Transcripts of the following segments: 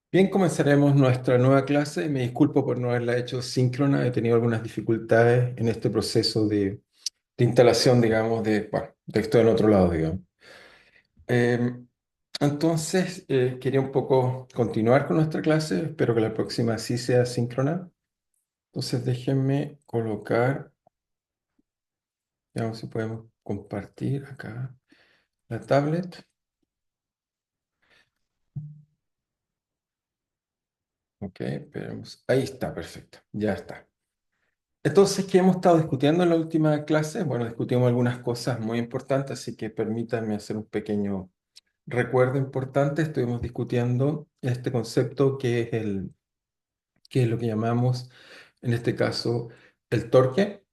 Bien, comenzaremos nuestra nueva clase. Me disculpo por no haberla hecho síncrona. He tenido algunas dificultades en este proceso de instalación, digamos, bueno, de esto en otro lado, digamos. Eh, entonces, quería un poco continuar con nuestra clase. Espero que la próxima sí sea síncrona. Entonces, déjenme colocar, veamos si podemos compartir acá la tablet. Ok, esperemos. Ahí está, perfecto. Ya está. Entonces, ¿qué hemos estado discutiendo en la última clase? Bueno, discutimos algunas cosas muy importantes, así que permítanme hacer un pequeño recuerdo importante. Estuvimos discutiendo este concepto que es lo que llamamos, en este caso, el torque.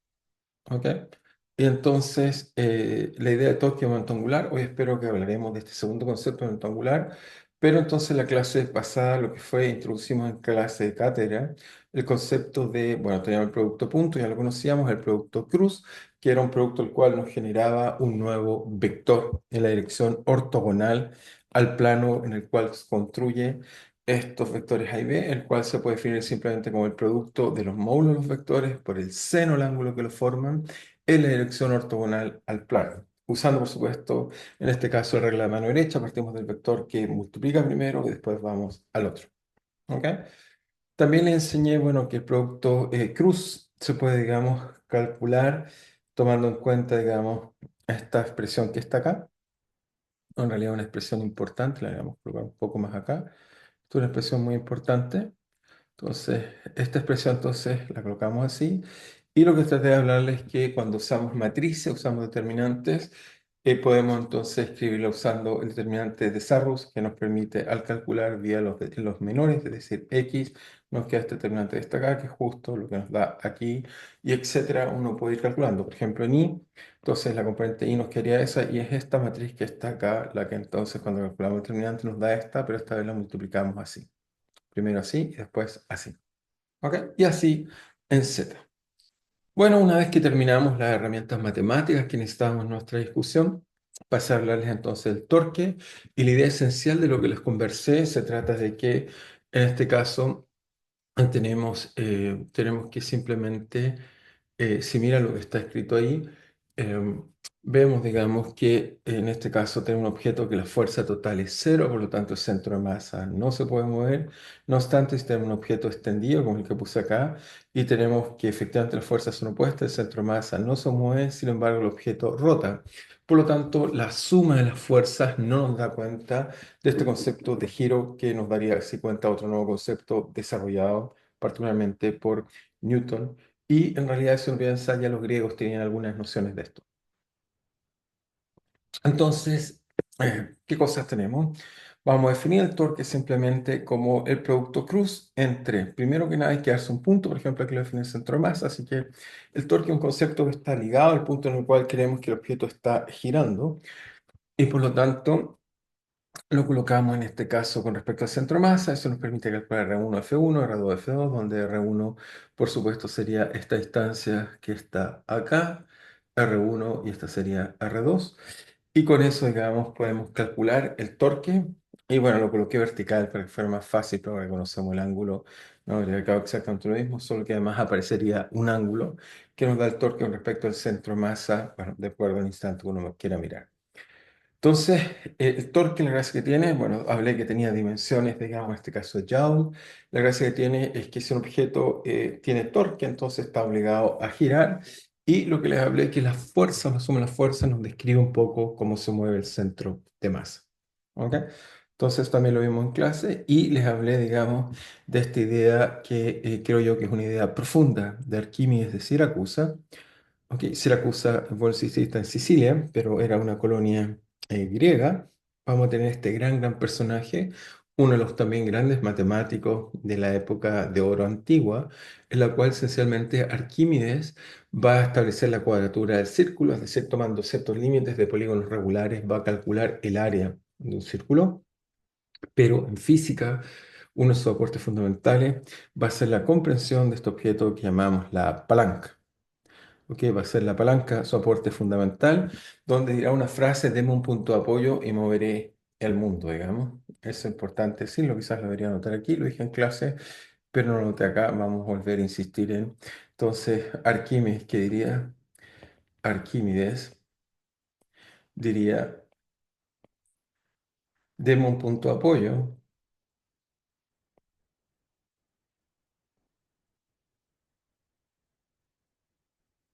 ¿Ok? Y entonces, la idea de torque momento angular, hoy espero que hablaremos de este segundo concepto de momento angular, pero entonces la clase pasada, lo que fue, introducimos en clase de cátedra el concepto de, bueno, teníamos el producto punto, ya lo conocíamos, el producto cruz, que era un producto el cual nos generaba un nuevo vector en la dirección ortogonal al plano en el cual se construye estos vectores A y B, el cual se puede definir simplemente como el producto de los módulos de los vectores por el seno del ángulo que los forman en la dirección ortogonal al plano. Usando, por supuesto, en este caso, la regla de mano derecha, partimos del vector que multiplica primero y después vamos al otro. ¿Ok? También le enseñé, bueno, que el producto cruz se puede, digamos, calcular tomando en cuenta, digamos, esta expresión que está acá. En realidad, una expresión importante, la vamos a colocar un poco más acá. Esto es una expresión muy importante. Entonces, esta expresión entonces la colocamos así. Y lo que traté de hablarles es que cuando usamos matrices, usamos determinantes, podemos entonces escribirlo usando el determinante de Sarrus, que nos permite al calcular vía los menores, es decir, x, nos queda este determinante de esta acá, que es justo lo que nos da aquí, y etcétera. Uno puede ir calculando. Por ejemplo, en y, entonces la componente y nos quedaría esa, y es esta matriz que está acá, la que entonces cuando calculamos el determinante nos da esta, pero esta vez la multiplicamos así. Primero así y después así. ¿Ok? Y así en Z. Bueno, una vez que terminamos las herramientas matemáticas que necesitábamos en nuestra discusión, pasé a hablarles entonces del torque. Y la idea esencial de lo que les conversé se trata de que, en este caso, tenemos que simplemente, si mira lo que está escrito ahí, eh, vemos, digamos, que en este caso tenemos un objeto que la fuerza total es cero, por lo tanto el centro de masa no se puede mover. No obstante, si tenemos un objeto extendido, como el que puse acá, y tenemos que efectivamente las fuerzas son opuestas, el centro de masa no se mueve, sin embargo el objeto rota. Por lo tanto, la suma de las fuerzas no nos da cuenta de este concepto de giro que nos daría así cuenta otro nuevo concepto desarrollado particularmente por Newton. Y en realidad, si uno piensa, ya los griegos tenían algunas nociones de esto. Entonces, ¿qué cosas tenemos? Vamos a definir el torque simplemente como el producto cruz entre, primero que nada, hay que darse un punto, por ejemplo, aquí lo define el centro de masa, así que el torque es un concepto que está ligado al punto en el cual creemos que el objeto está girando, y por lo tanto lo colocamos en este caso con respecto al centro de masa. Eso nos permite calcular R1, F1, R2, F2, donde R1, por supuesto, sería esta distancia que está acá, R1, y esta sería R2. Y con eso, digamos, podemos calcular el torque. Y bueno, lo coloqué vertical para que fuera más fácil, pero ahora que conocemos el ángulo, no habría quedado exactamente lo mismo, solo que además aparecería un ángulo que nos da el torque con respecto al centro de masa, bueno, de acuerdo al instante que uno quiera mirar. Entonces, el torque, la gracia que tiene, bueno, hablé que tenía dimensiones, digamos, en este caso Joule. La gracia que tiene es que si un objeto tiene torque, entonces está obligado a girar. Y lo que les hablé es que las fuerzas, la suma de las fuerzas, nos describe un poco cómo se mueve el centro de masa. ¿Ok? Entonces, también lo vimos en clase y les hablé, digamos, de esta idea que creo yo que es una idea profunda de Arquímedes de Siracusa. Ok, Siracusa, bueno, sí, sí, está en Sicilia, pero era una colonia griega. Vamos a tener este gran personaje, uno de los también grandes matemáticos de la época de oro antigua, en la cual esencialmente Arquímedes va a establecer la cuadratura del círculo, es decir, tomando ciertos límites de polígonos regulares, va a calcular el área de un círculo, pero en física, uno de sus aportes fundamentales va a ser la comprensión de este objeto que llamamos la palanca. Ok, va a ser la palanca su aporte fundamental, donde dirá una frase, deme un punto de apoyo y moveré el mundo, digamos. Eso es importante decirlo, quizás lo debería anotar aquí, lo dije en clase, pero no lo noté acá, vamos a volver a insistir en. Entonces, Arquímedes, ¿qué diría? Arquímedes diría, deme un punto de apoyo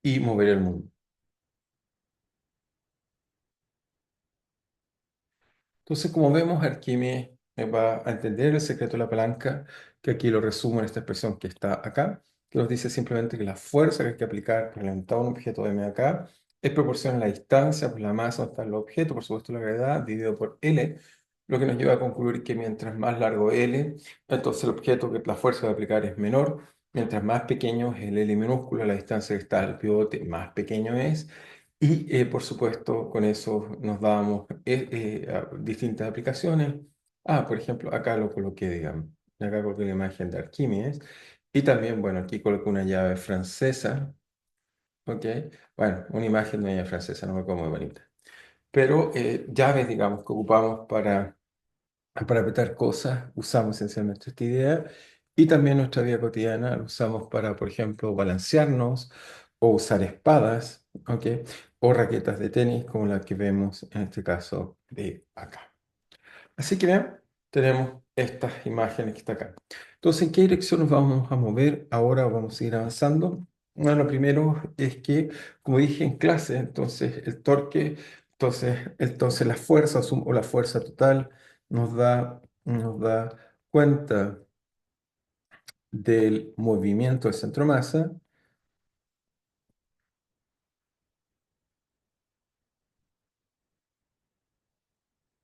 y mover el mundo. Entonces, como vemos, Arquímedes va a entender el secreto de la palanca, que aquí lo resumo en esta expresión que está acá, que nos dice simplemente que la fuerza que hay que aplicar para levantar un objeto M acá es proporcional a la distancia por la masa donde está el objeto, por supuesto la gravedad, dividido por L, lo que nos lleva a concluir que mientras más largo L, entonces el objeto que la fuerza que va a aplicar es menor, mientras más pequeño es el L minúsculo, la distancia que está al pivote más pequeño es. Y por supuesto, con eso nos damos distintas aplicaciones. Por ejemplo, acá lo coloqué, digamos. Acá coloqué la imagen de Arquímedes. Y también, bueno, aquí coloqué una llave francesa. ¿Ok? Bueno, una imagen de una llave francesa, no me acuerdo muy bonita. Pero llaves, digamos, que ocupamos para apretar cosas, usamos esencialmente esta idea. Y también nuestra vida cotidiana la usamos para, por ejemplo, balancearnos o usar espadas, ¿ok? O raquetas de tenis como la que vemos en este caso de acá. Así que vean, tenemos estas imágenes que está acá. Entonces, ¿en qué dirección nos vamos a mover? Ahora vamos a seguir avanzando. Bueno, lo primero es que, como dije en clase, entonces el torque, entonces la fuerza o la fuerza total nos da cuenta del movimiento del centro masa.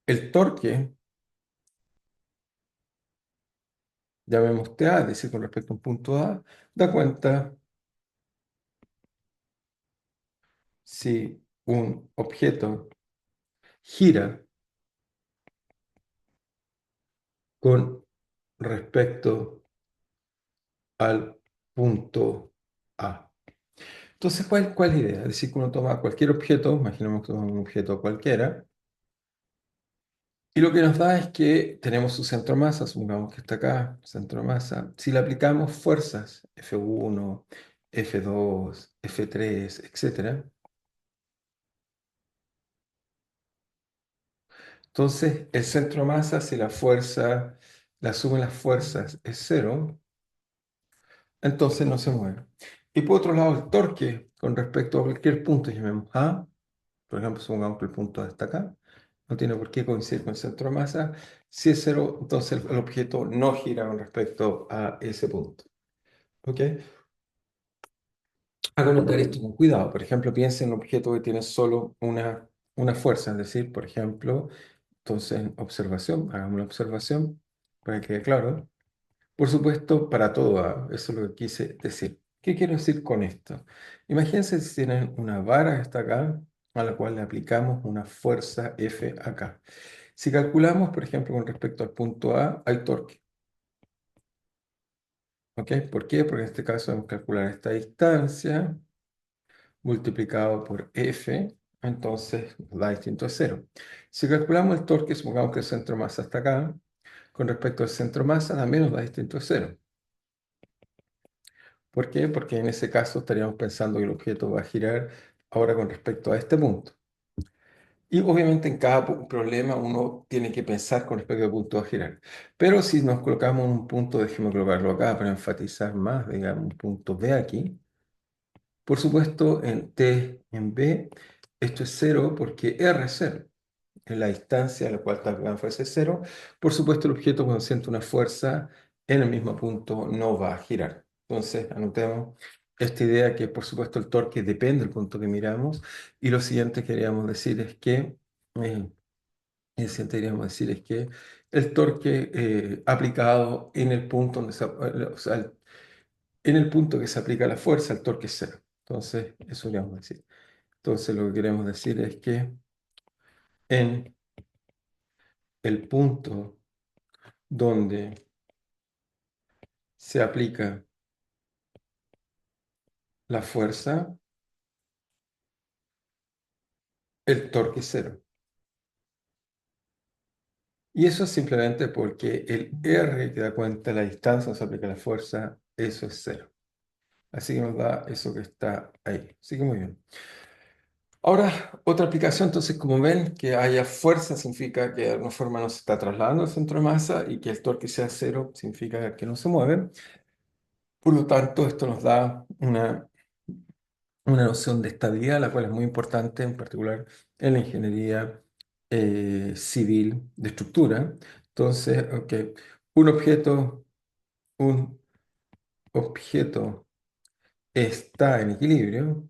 El torque, llamemos TA, es decir, con respecto a un punto A, da cuenta si un objeto gira con respecto al punto A. Entonces, ¿cuál es la idea? Es decir, que uno toma cualquier objeto, imaginemos que tomamos un objeto cualquiera, y lo que nos da es que tenemos su centro de masa, supongamos que está acá, centro de masa. Si le aplicamos fuerzas, F1, F2, F3, etcétera, entonces el centro de masa, si la fuerza, la suma de las fuerzas es cero, entonces no se mueve. Y por otro lado, el torque con respecto a cualquier punto, llamemos A, por ejemplo, supongamos que el punto A está acá, no tiene por qué coincidir con el centro de masa. Si es cero, entonces el objeto no gira con respecto a ese punto. ¿Ok? Hago notar esto con cuidado. Por ejemplo, piensa en un objeto que tiene solo una fuerza, es decir, por ejemplo, entonces, observación, hagamos una observación para que quede claro. Por supuesto, para todo, eso es lo que quise decir. ¿Qué quiero decir con esto? Imagínense si tienen una vara que está acá, a la cual le aplicamos una fuerza F acá. Si calculamos, por ejemplo, con respecto al punto A, hay torque. ¿Ok? ¿Por qué? Porque en este caso vamos a calcular esta distancia multiplicado por F, entonces nos da distinto a cero. Si calculamos el torque, supongamos que el centro de masa está acá, con respecto al centro de masa también nos da distinto a cero. ¿Por qué? Porque en ese caso estaríamos pensando que el objeto va a girar ahora con respecto a este punto. Y obviamente en cada problema uno tiene que pensar con respecto al punto a girar. Pero si nos colocamos en un punto, déjeme colocarlo acá para enfatizar más, digamos, un punto B aquí. Por supuesto, en T, en B, esto es cero porque R es cero. En la distancia a la cual está la fuerza es cero. Por supuesto, el objeto cuando siente una fuerza en el mismo punto no va a girar. Entonces, anotemos esta idea que, por supuesto, el torque depende del punto que miramos. Y lo siguiente que queríamos decir es que, eh, el siguiente que queríamos decir es que el torque aplicado en el punto donde o sea, en el punto que se aplica la fuerza, el torque es cero. Entonces, eso queríamos decir. Entonces, lo que queremos decir es que en el punto donde se aplica la fuerza, el torque es cero. Y eso es simplemente porque el R que da cuenta de la distancia, se aplica la fuerza, eso es cero. Así que nos da eso que está ahí. Así que muy bien. Ahora, otra aplicación, entonces, como ven, que haya fuerza significa que de alguna forma no se está trasladando el centro de masa y que el torque sea cero significa que no se mueve. Por lo tanto, esto nos da una noción de estabilidad, la cual es muy importante, en particular en la ingeniería civil de estructura. Entonces, ok, un objeto, un objeto está en equilibrio,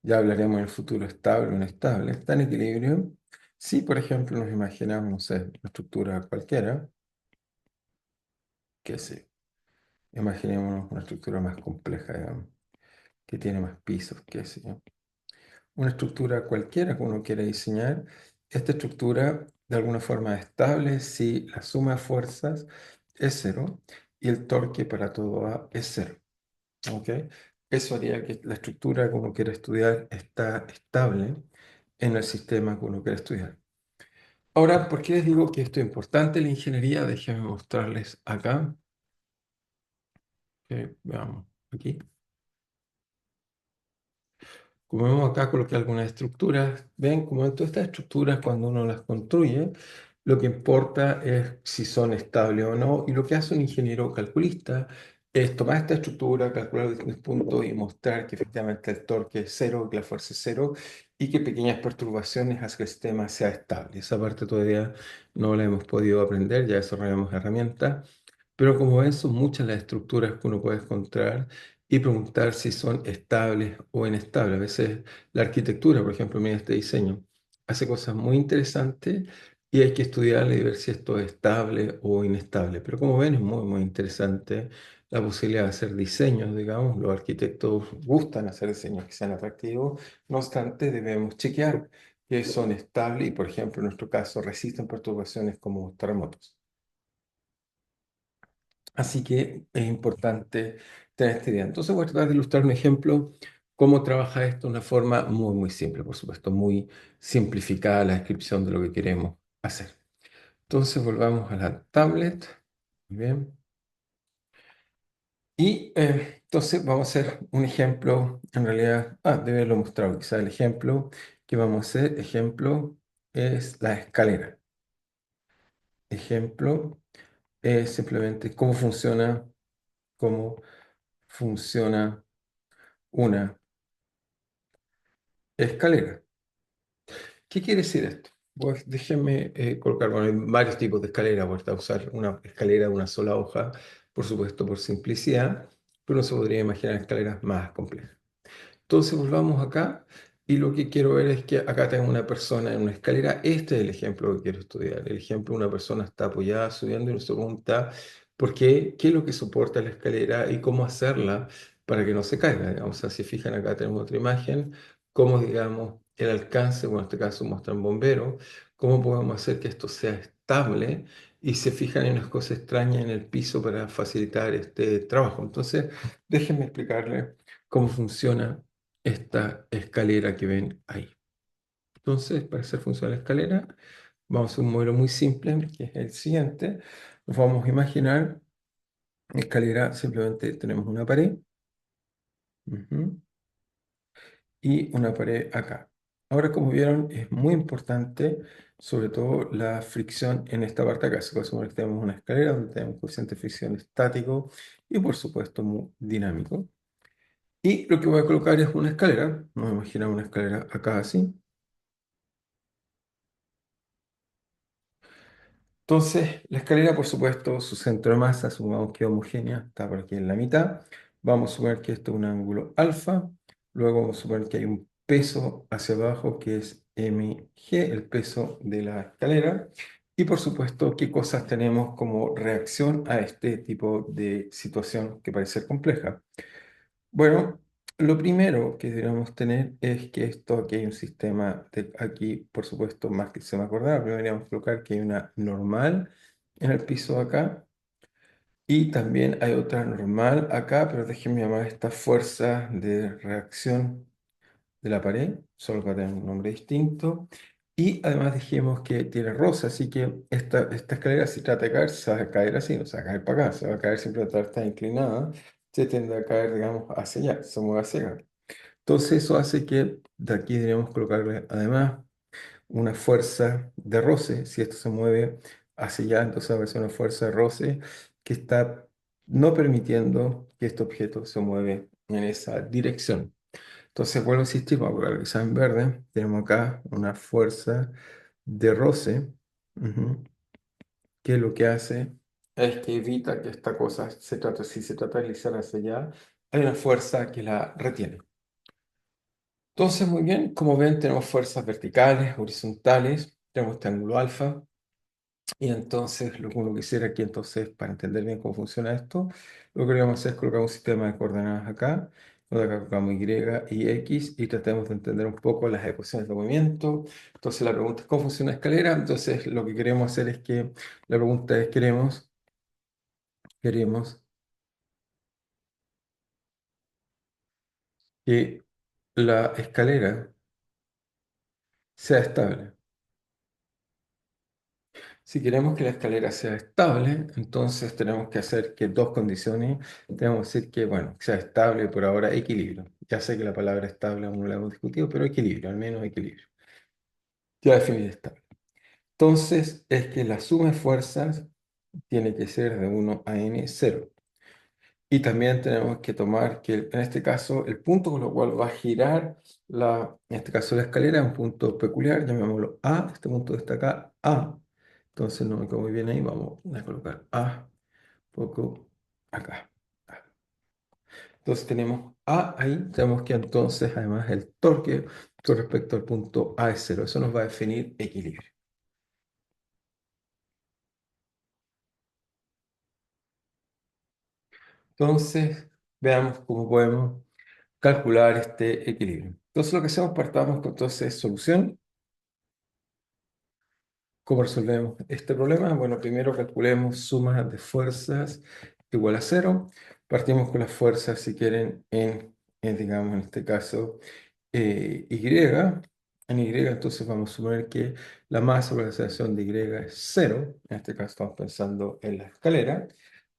ya hablaremos en el futuro estable o inestable, está en equilibrio. Si, por ejemplo, nos imaginamos, no sé, una estructura cualquiera, que sí, imaginémonos una estructura más compleja, digamos, que tiene más pisos, qué sé yo. Una estructura cualquiera que uno quiera diseñar, esta estructura de alguna forma es estable si la suma de fuerzas es cero y el torque para todo A es cero. ¿Ok? Eso haría que la estructura que uno quiera estudiar está estable en el sistema que uno quiera estudiar. Ahora, ¿por qué les digo que esto es importante en la ingeniería? Déjenme mostrarles acá. Veamos aquí. Como vemos acá, coloqué algunas estructuras. Ven, como en todas estas estructuras, cuando uno las construye, lo que importa es si son estables o no. Y lo que hace un ingeniero calculista es tomar esta estructura, calcular los distintos puntos y mostrar que efectivamente el torque es cero, que la fuerza es cero y que pequeñas perturbaciones hacen que el sistema sea estable. Esa parte todavía no la hemos podido aprender, ya desarrollamos herramientas. Pero como ven, son muchas las estructuras que uno puede encontrar y preguntar si son estables o inestables. A veces la arquitectura, por ejemplo, mira este diseño, hace cosas muy interesantes y hay que estudiarle y ver si esto es estable o inestable. Pero como ven, es muy, muy interesante la posibilidad de hacer diseños, digamos. Los arquitectos gustan hacer diseños que sean atractivos. No obstante, debemos chequear que son estables y, por ejemplo, en nuestro caso, resisten perturbaciones como terremotos. Así que es importante tener esta idea. Entonces voy a tratar de ilustrar un ejemplo, cómo trabaja esto de una forma muy, muy simple, por supuesto, muy simplificada la descripción de lo que queremos hacer. Entonces volvamos a la tablet. Muy bien. Y entonces vamos a hacer un ejemplo, en realidad, debe haberlo mostrado, quizá el ejemplo que vamos a hacer, ejemplo, es la escalera. Ejemplo es simplemente cómo funciona una escalera. ¿Qué quiere decir esto? Pues déjenme colocar, bueno, hay varios tipos de escalera. Voy a usar una escalera de una sola hoja, por supuesto, por simplicidad, pero no se podría imaginar escaleras más complejas. Entonces volvamos acá y lo que quiero ver es que acá tengo una persona en una escalera. Este es el ejemplo que quiero estudiar. El ejemplo, una persona está apoyada subiendo y nos pregunta por qué, qué es lo que soporta la escalera y cómo hacerla para que no se caiga. Digamos, o sea, si fijan acá tenemos otra imagen, cómo digamos el alcance, bueno, en este caso muestra un bombero, cómo podemos hacer que esto sea estable y se fijan en unas cosas extrañas en el piso para facilitar este trabajo. Entonces, déjenme explicarles cómo funciona esta escalera que ven ahí. Entonces, para hacer funcionar la escalera, vamos a hacer un modelo muy simple, que es el siguiente. Nos vamos a imaginar, escalera, simplemente tenemos una pared, ujú, y una pared acá. Ahora, como vieron, es muy importante, sobre todo, la fricción en esta parte acá. Se puede sumar que tenemos una escalera donde tenemos coeficiente de fricción estático y, por supuesto, muy dinámico. Y lo que voy a colocar es una escalera. Vamos a imaginar una escalera acá así. Entonces, la escalera, por supuesto, su centro de masa, supongamos que es homogénea, está por aquí en la mitad. Vamos a suponer que esto es un ángulo alfa. Luego vamos a suponer que hay un peso hacia abajo que es mg, el peso de la escalera. Y por supuesto, qué cosas tenemos como reacción a este tipo de situación que parece ser compleja. Bueno, lo primero que deberíamos tener es que esto, aquí hay un sistema, aquí por supuesto, más que se me acordaba, primero deberíamos colocar que hay una normal en el piso acá y también hay otra normal acá, pero déjenme llamar esta fuerza de reacción de la pared, solo que tiene un nombre distinto. Y además dijimos que tiene rosa, así que esta escalera si trata de caer, se va a caer así, no se va a caer para acá, se va a caer simplemente al estar inclinada, se tiende a caer, digamos, hacia allá, se mueve hacia acá. Entonces eso hace que de aquí deberíamos colocarle además una fuerza de roce. Si esto se mueve hacia allá, entonces va a ser una fuerza de roce que está no permitiendo que este objeto se mueva en esa dirección. Entonces vuelvo a insistir, vamos a colocar que sea en verde. Tenemos acá una fuerza de roce, ujú, que lo que hace es que evita que esta cosa si se trata de deslizar hacia allá, hay una fuerza que la retiene. Entonces, muy bien, como ven, tenemos fuerzas verticales, horizontales, tenemos este ángulo alfa, y entonces lo que uno quisiera aquí, entonces, para entender bien cómo funciona esto, lo que queríamos hacer es colocar un sistema de coordenadas acá, donde acá colocamos Y y X, y tratemos de entender un poco las ecuaciones de movimiento. Entonces, la pregunta es cómo funciona la escalera. Entonces, lo que queremos hacer es que, la pregunta es, queremos que la escalera sea estable. Si queremos que la escalera sea estable, entonces tenemos que hacer que dos condiciones, tenemos que decir que, bueno, sea estable por ahora, equilibrio. Ya sé que la palabra estable aún no la hemos discutido, pero equilibrio, al menos equilibrio. Ya definir estable. Entonces, es que la suma de fuerzas tiene que ser de 1 a n, 0. Y también tenemos que tomar que en este caso el punto con lo cual va a girar en este caso la escalera es un punto peculiar, llamémoslo A, este punto está acá, A. Entonces no me quedo muy bien ahí, vamos a colocar A, poco acá. Entonces tenemos A ahí, tenemos que entonces además el torque con respecto al punto A es cero, eso nos va a definir equilibrio. Entonces veamos cómo podemos calcular este equilibrio. Entonces lo que hacemos, partamos con entonces solución. ¿Cómo resolvemos este problema? Bueno, primero calculemos suma de fuerzas igual a cero. Partimos con las fuerzas, si quieren, digamos, en este caso, Y. En Y, entonces vamos a suponer que la masa por la aceleración de Y es cero. En este caso estamos pensando en la escalera.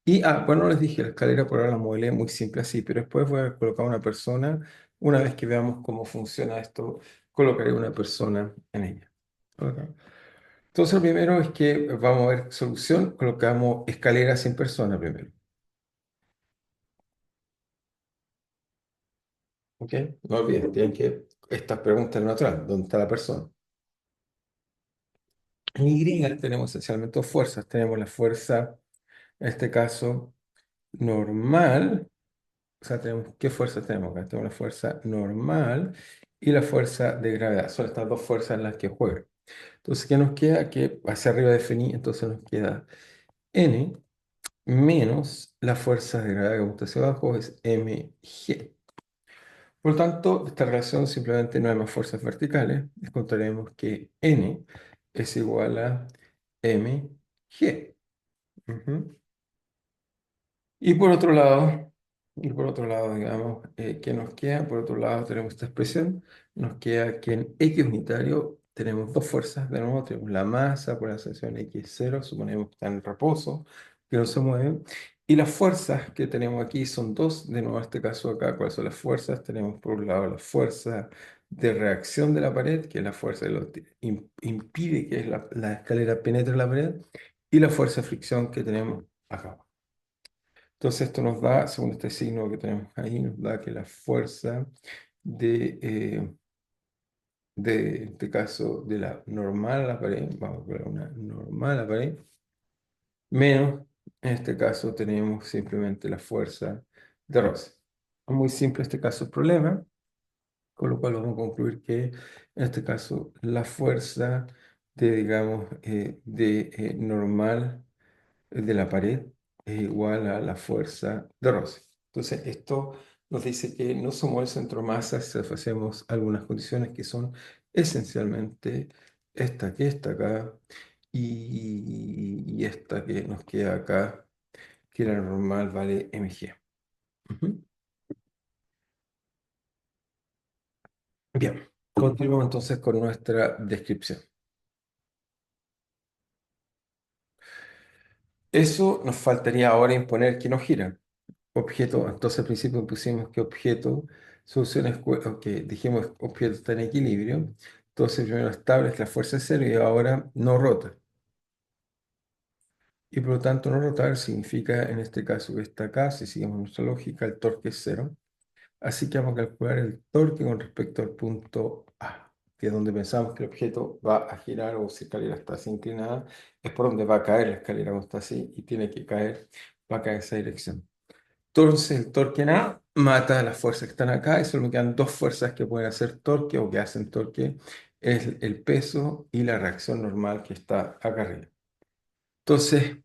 Y, bueno, les dije, la escalera por ahora la modelé muy simple así, pero después voy a colocar una persona. Una vez que veamos cómo funciona esto, colocaré una persona en ella. ¿Ok? Entonces, lo primero es que vamos a ver solución, colocamos escalera sin persona primero. ¿Ok? No olviden, tienen que, esta pregunta es natural, ¿dónde está la persona? En Y tenemos esencialmente dos fuerzas. Tenemos la fuerza, en este caso, normal. O sea, tenemos, ¿qué fuerzas tenemos acá? Tenemos la fuerza normal y la fuerza de gravedad. Son estas dos fuerzas en las que juegan. Entonces, ¿qué nos queda? Que hacia arriba definí, entonces nos queda N menos la fuerza de gravedad que está hacia abajo es mg. Por lo tanto, esta relación simplemente no hay más fuerzas verticales. Encontraremos que N es igual a mg. Ujú. Y por otro lado, digamos, ¿qué nos queda? Por otro lado, tenemos esta expresión. Nos queda que en X unitario tenemos dos fuerzas. De nuevo, tenemos la masa por la aceleración X0, suponemos que está en reposo, que no se mueve. Y las fuerzas que tenemos aquí son dos. De nuevo, en este caso acá, ¿cuáles son las fuerzas? Tenemos por un lado la fuerza de reacción de la pared, que es la fuerza que impide que la escalera penetre la pared, y la fuerza de fricción que tenemos acá. Entonces esto nos da, según este signo que tenemos ahí, nos da que la fuerza en este caso, de la normal a la pared, vamos a poner una normal a la pared, menos, en este caso tenemos simplemente la fuerza de roce. Es muy simple este caso el problema, con lo cual vamos a concluir que en este caso la fuerza digamos, normal de la pared es igual a la fuerza de roce. Entonces, esto nos dice que no somos el centro de masa si hacemos algunas condiciones que son esencialmente esta que está acá y esta que nos queda acá, que la normal vale mg. Ujú. Bien, continuamos entonces con nuestra descripción. Eso nos faltaría ahora imponer que no gira. Objeto, entonces al principio pusimos que objeto, soluciones, que dijimos objeto está en equilibrio. Entonces primero establece la fuerza es cero y ahora no rota. Y por lo tanto no rotar significa en este caso que está acá, si seguimos nuestra lógica, el torque es cero. Así que vamos a calcular el torque con respecto al punto A, que es donde pensamos que el objeto va a girar o si la escalera está así inclinada, es por donde va a caer la escalera cuando está así y tiene que caer, va a caer en esa dirección. Entonces el torque en A mata las fuerzas que están acá y solo me quedan dos fuerzas que pueden hacer torque o que hacen torque, es el peso y la reacción normal que está acá arriba. Entonces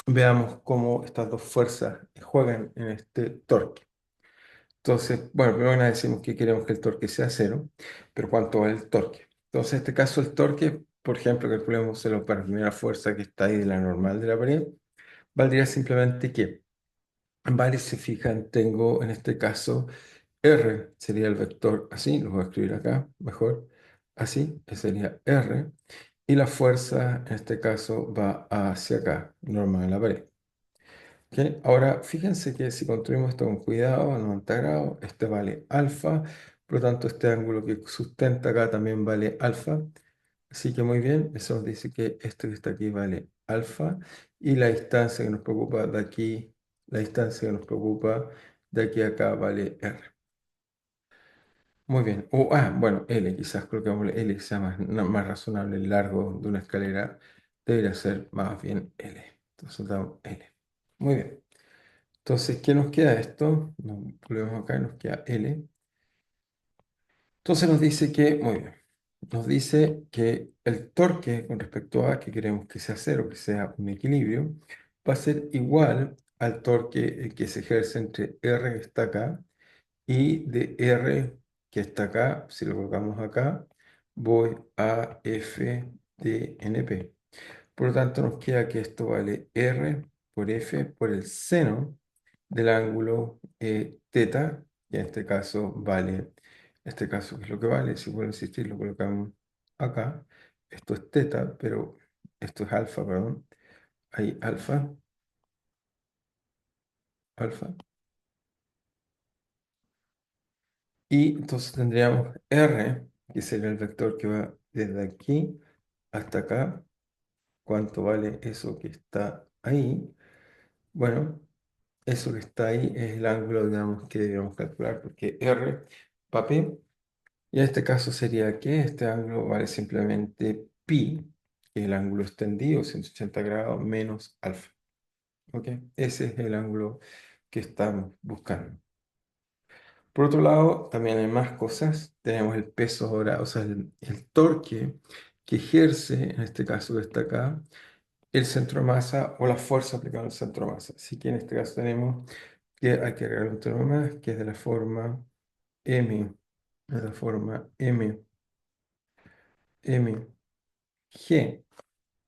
veamos cómo estas dos fuerzas juegan en este torque. Entonces, bueno, primero nada decimos que queremos que el torque sea cero, pero ¿cuánto vale el torque? Entonces, en este caso el torque, por ejemplo, calculemos para la primera fuerza que está ahí de la normal de la pared, valdría simplemente que, vale, si se fijan, tengo en este caso R, sería el vector así, lo voy a escribir acá, mejor, así, que sería R, y la fuerza en este caso va hacia acá, normal de la pared. ¿Ok? Ahora, fíjense que si construimos esto con cuidado, a 90 grados, este vale alfa, por lo tanto este ángulo que sustenta acá también vale alfa. Así que muy bien, eso nos dice que esto que está aquí vale alfa y la distancia que nos preocupa de aquí, la distancia que nos preocupa de aquí a acá vale r. Muy bien. Bueno, L, quizás colocamos L que sea más razonable, el largo de una escalera debería ser más bien L. Entonces damos L. Muy bien. Entonces, ¿qué nos queda esto? Nos volvemos acá y nos queda L. Entonces nos dice que, muy bien, nos dice que el torque con respecto a que queremos que sea cero, que sea un equilibrio, va a ser igual al torque que se ejerce entre R que está acá y de R que está acá, si lo colocamos acá, voy a F de NP. Por lo tanto, nos queda que esto vale R por F por el seno del ángulo teta, y en este caso vale, este caso que es lo que vale, si vuelvo a insistir, lo colocamos acá. Esto es teta, pero esto es alfa, perdón. Hay alfa, alfa. Y entonces tendríamos R, que sería el vector que va desde aquí hasta acá. ¿Cuánto vale eso que está ahí? Bueno, eso que está ahí es el ángulo, digamos, que debemos calcular, porque R va P, y en este caso sería que este ángulo vale simplemente pi, que es el ángulo extendido, 180 grados, menos alfa. ¿Ok? Ese es el ángulo que estamos buscando. Por otro lado, también hay más cosas. Tenemos el peso ahora, o sea, el torque que ejerce, en este caso que está acá, el centro de masa o la fuerza aplicada al centro de masa. Así que en este caso tenemos que hay que agregar un término más, que es de la forma M, de la forma G,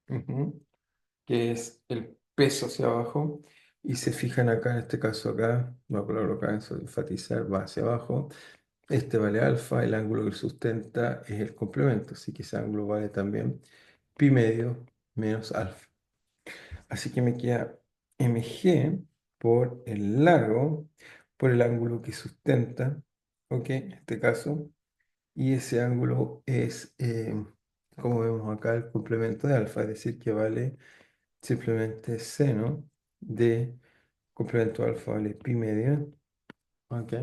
ujú, que es el peso hacia abajo. Y se fijan acá, en este caso acá, no coloco acá, eso de enfatizar, va hacia abajo. Este vale alfa, el ángulo que sustenta es el complemento, así que ese ángulo vale también pi medio menos alfa. Así que me queda mg por el largo, por el ángulo que sustenta, ¿ok? En este caso, y ese ángulo es, como vemos acá, el complemento de alfa, es decir, que vale simplemente seno de complemento de alfa vale pi medio, ¿ok?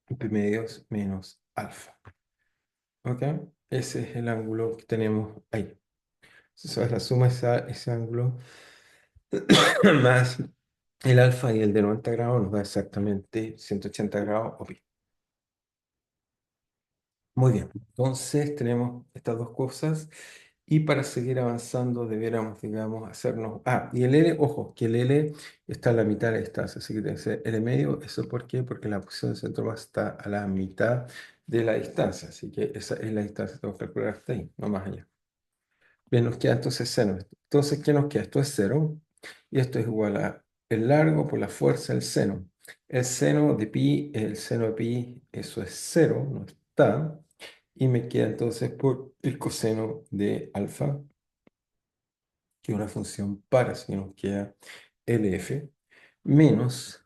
Y pi medios menos alfa, ¿ok? Ese es el ángulo que tenemos ahí. Entonces, la suma de ese ángulo más el alfa y el de 90 grados nos da exactamente 180 grados o pi. Muy bien, entonces tenemos estas dos cosas y para seguir avanzando debiéramos, digamos, hacernos... y el L, ojo, que el L está a la mitad de la distancia, así que tiene que ser L medio. ¿Eso por qué? Porque la posición del centro más está a la mitad de la distancia, así que esa es la distancia que tengo que calcular hasta ahí, no más allá. Bien, nos queda entonces seno. Entonces, ¿qué nos queda? Esto es cero y esto es igual a el largo por la fuerza del seno. El seno de pi, el seno de pi, eso es cero, no está. Y me queda entonces por el coseno de alfa. que es una función par, así que nos queda LF, menos,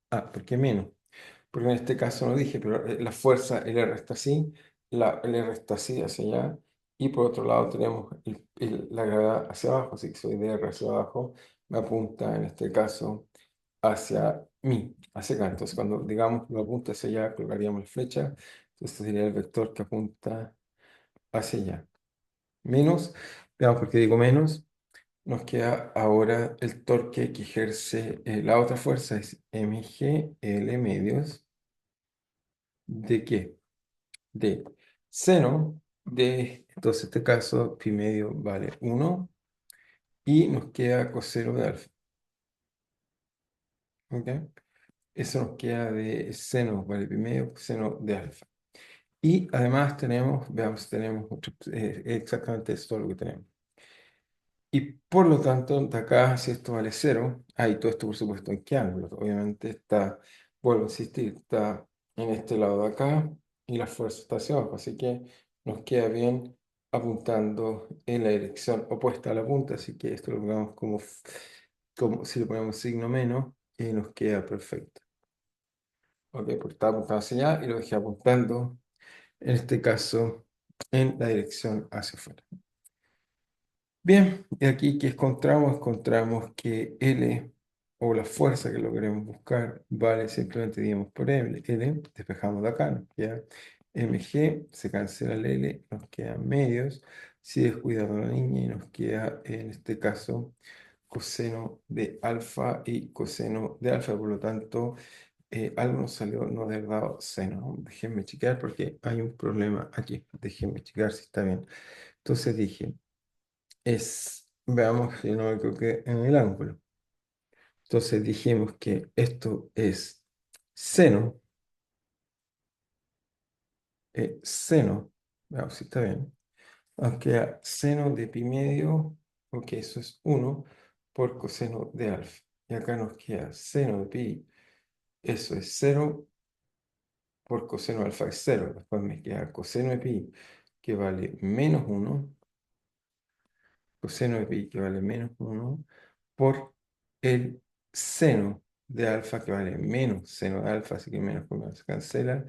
¿por qué menos? Porque en este caso no dije, pero la fuerza LR está así, la LR está así hacia allá, y por otro lado tenemos la gravedad hacia abajo, así que soy DR hacia abajo, me apunta en este caso hacia mí, hacia acá. Entonces cuando digamos lo apunta hacia allá, colocaríamos la flecha, entonces este sería el vector que apunta hacia allá. Menos, veamos por qué digo menos, nos queda ahora el torque que ejerce la otra fuerza, es mg L medios. ¿De qué? De seno de, entonces en este caso, pi medio vale 1 y nos queda coseno de alfa. ¿Ok? Eso nos queda de seno vale pi medio coseno de alfa. Y además tenemos, veamos, tenemos exactamente esto lo que tenemos. Y por lo tanto, de acá, si esto vale cero, hay todo esto por supuesto en qué ángulo. Obviamente está, vuelvo a insistir, está en este lado de acá y la fuerza está hacia abajo. Así que nos queda bien apuntando en la dirección opuesta a la punta. Así que esto lo pongamos como si le ponemos signo menos y nos queda perfecto. Ok, porque está apuntando hacia allá y lo dejé apuntando, en este caso, en la dirección hacia afuera. Bien, y aquí que encontramos, encontramos que L, o la fuerza que lo queremos buscar, vale simplemente digamos por L, despejamos de acá, nos queda mg, se cancela el L, nos quedan medios, si descuidamos la niña y nos queda en este caso coseno de alfa y coseno de alfa, por lo tanto algo nos salió no del dado seno. Déjenme chequear porque hay un problema aquí, déjenme chequear si está bien. Entonces dije veamos si no me equivoqué en el ángulo. Entonces dijimos que esto es seno, veamos si está bien, aunque a seno de pi medio, ok, eso es 1 por coseno de alfa. Y acá nos queda seno de pi, eso es 0 por coseno de alfa es 0. Después me queda coseno de pi, que vale menos 1 coseno de pi que vale menos 1 por el seno de alfa que vale menos seno de alfa, así que menos con menos se cancela.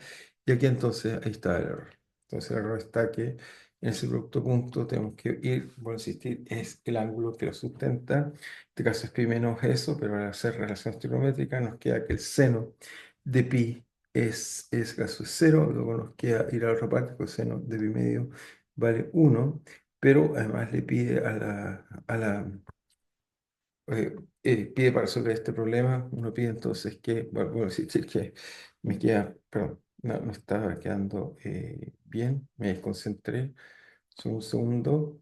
Y aquí entonces ahí está el error. Entonces el error está que en ese producto punto tenemos que ir, voy a insistir, es el ángulo que lo sustenta. En este caso es pi menos eso, pero al hacer relaciones trigonométricas nos queda que el seno de pi es caso es 0, luego nos queda ir a la otra parte, coseno de pi medio vale 1 pero además le pide pide para resolver este problema, uno pide entonces que, bueno, decir que me queda, perdón, no estaba quedando bien, me desconcentré, solo un segundo,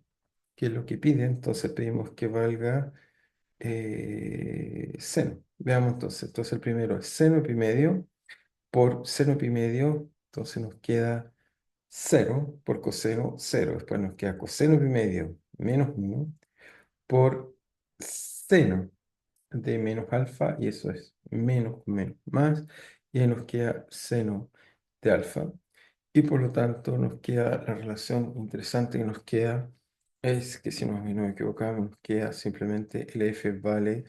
que es lo que pide, entonces pedimos que valga seno. Veamos entonces el primero es seno pi medio por seno pi medio, entonces nos queda 0 por coseno 0. Después nos queda coseno pi medio menos 1 por seno de menos alfa, y eso es menos menos más, y ahí nos queda seno de alfa. Y por lo tanto nos queda la relación interesante que nos queda, es que si no me equivocamos, nos queda simplemente el F vale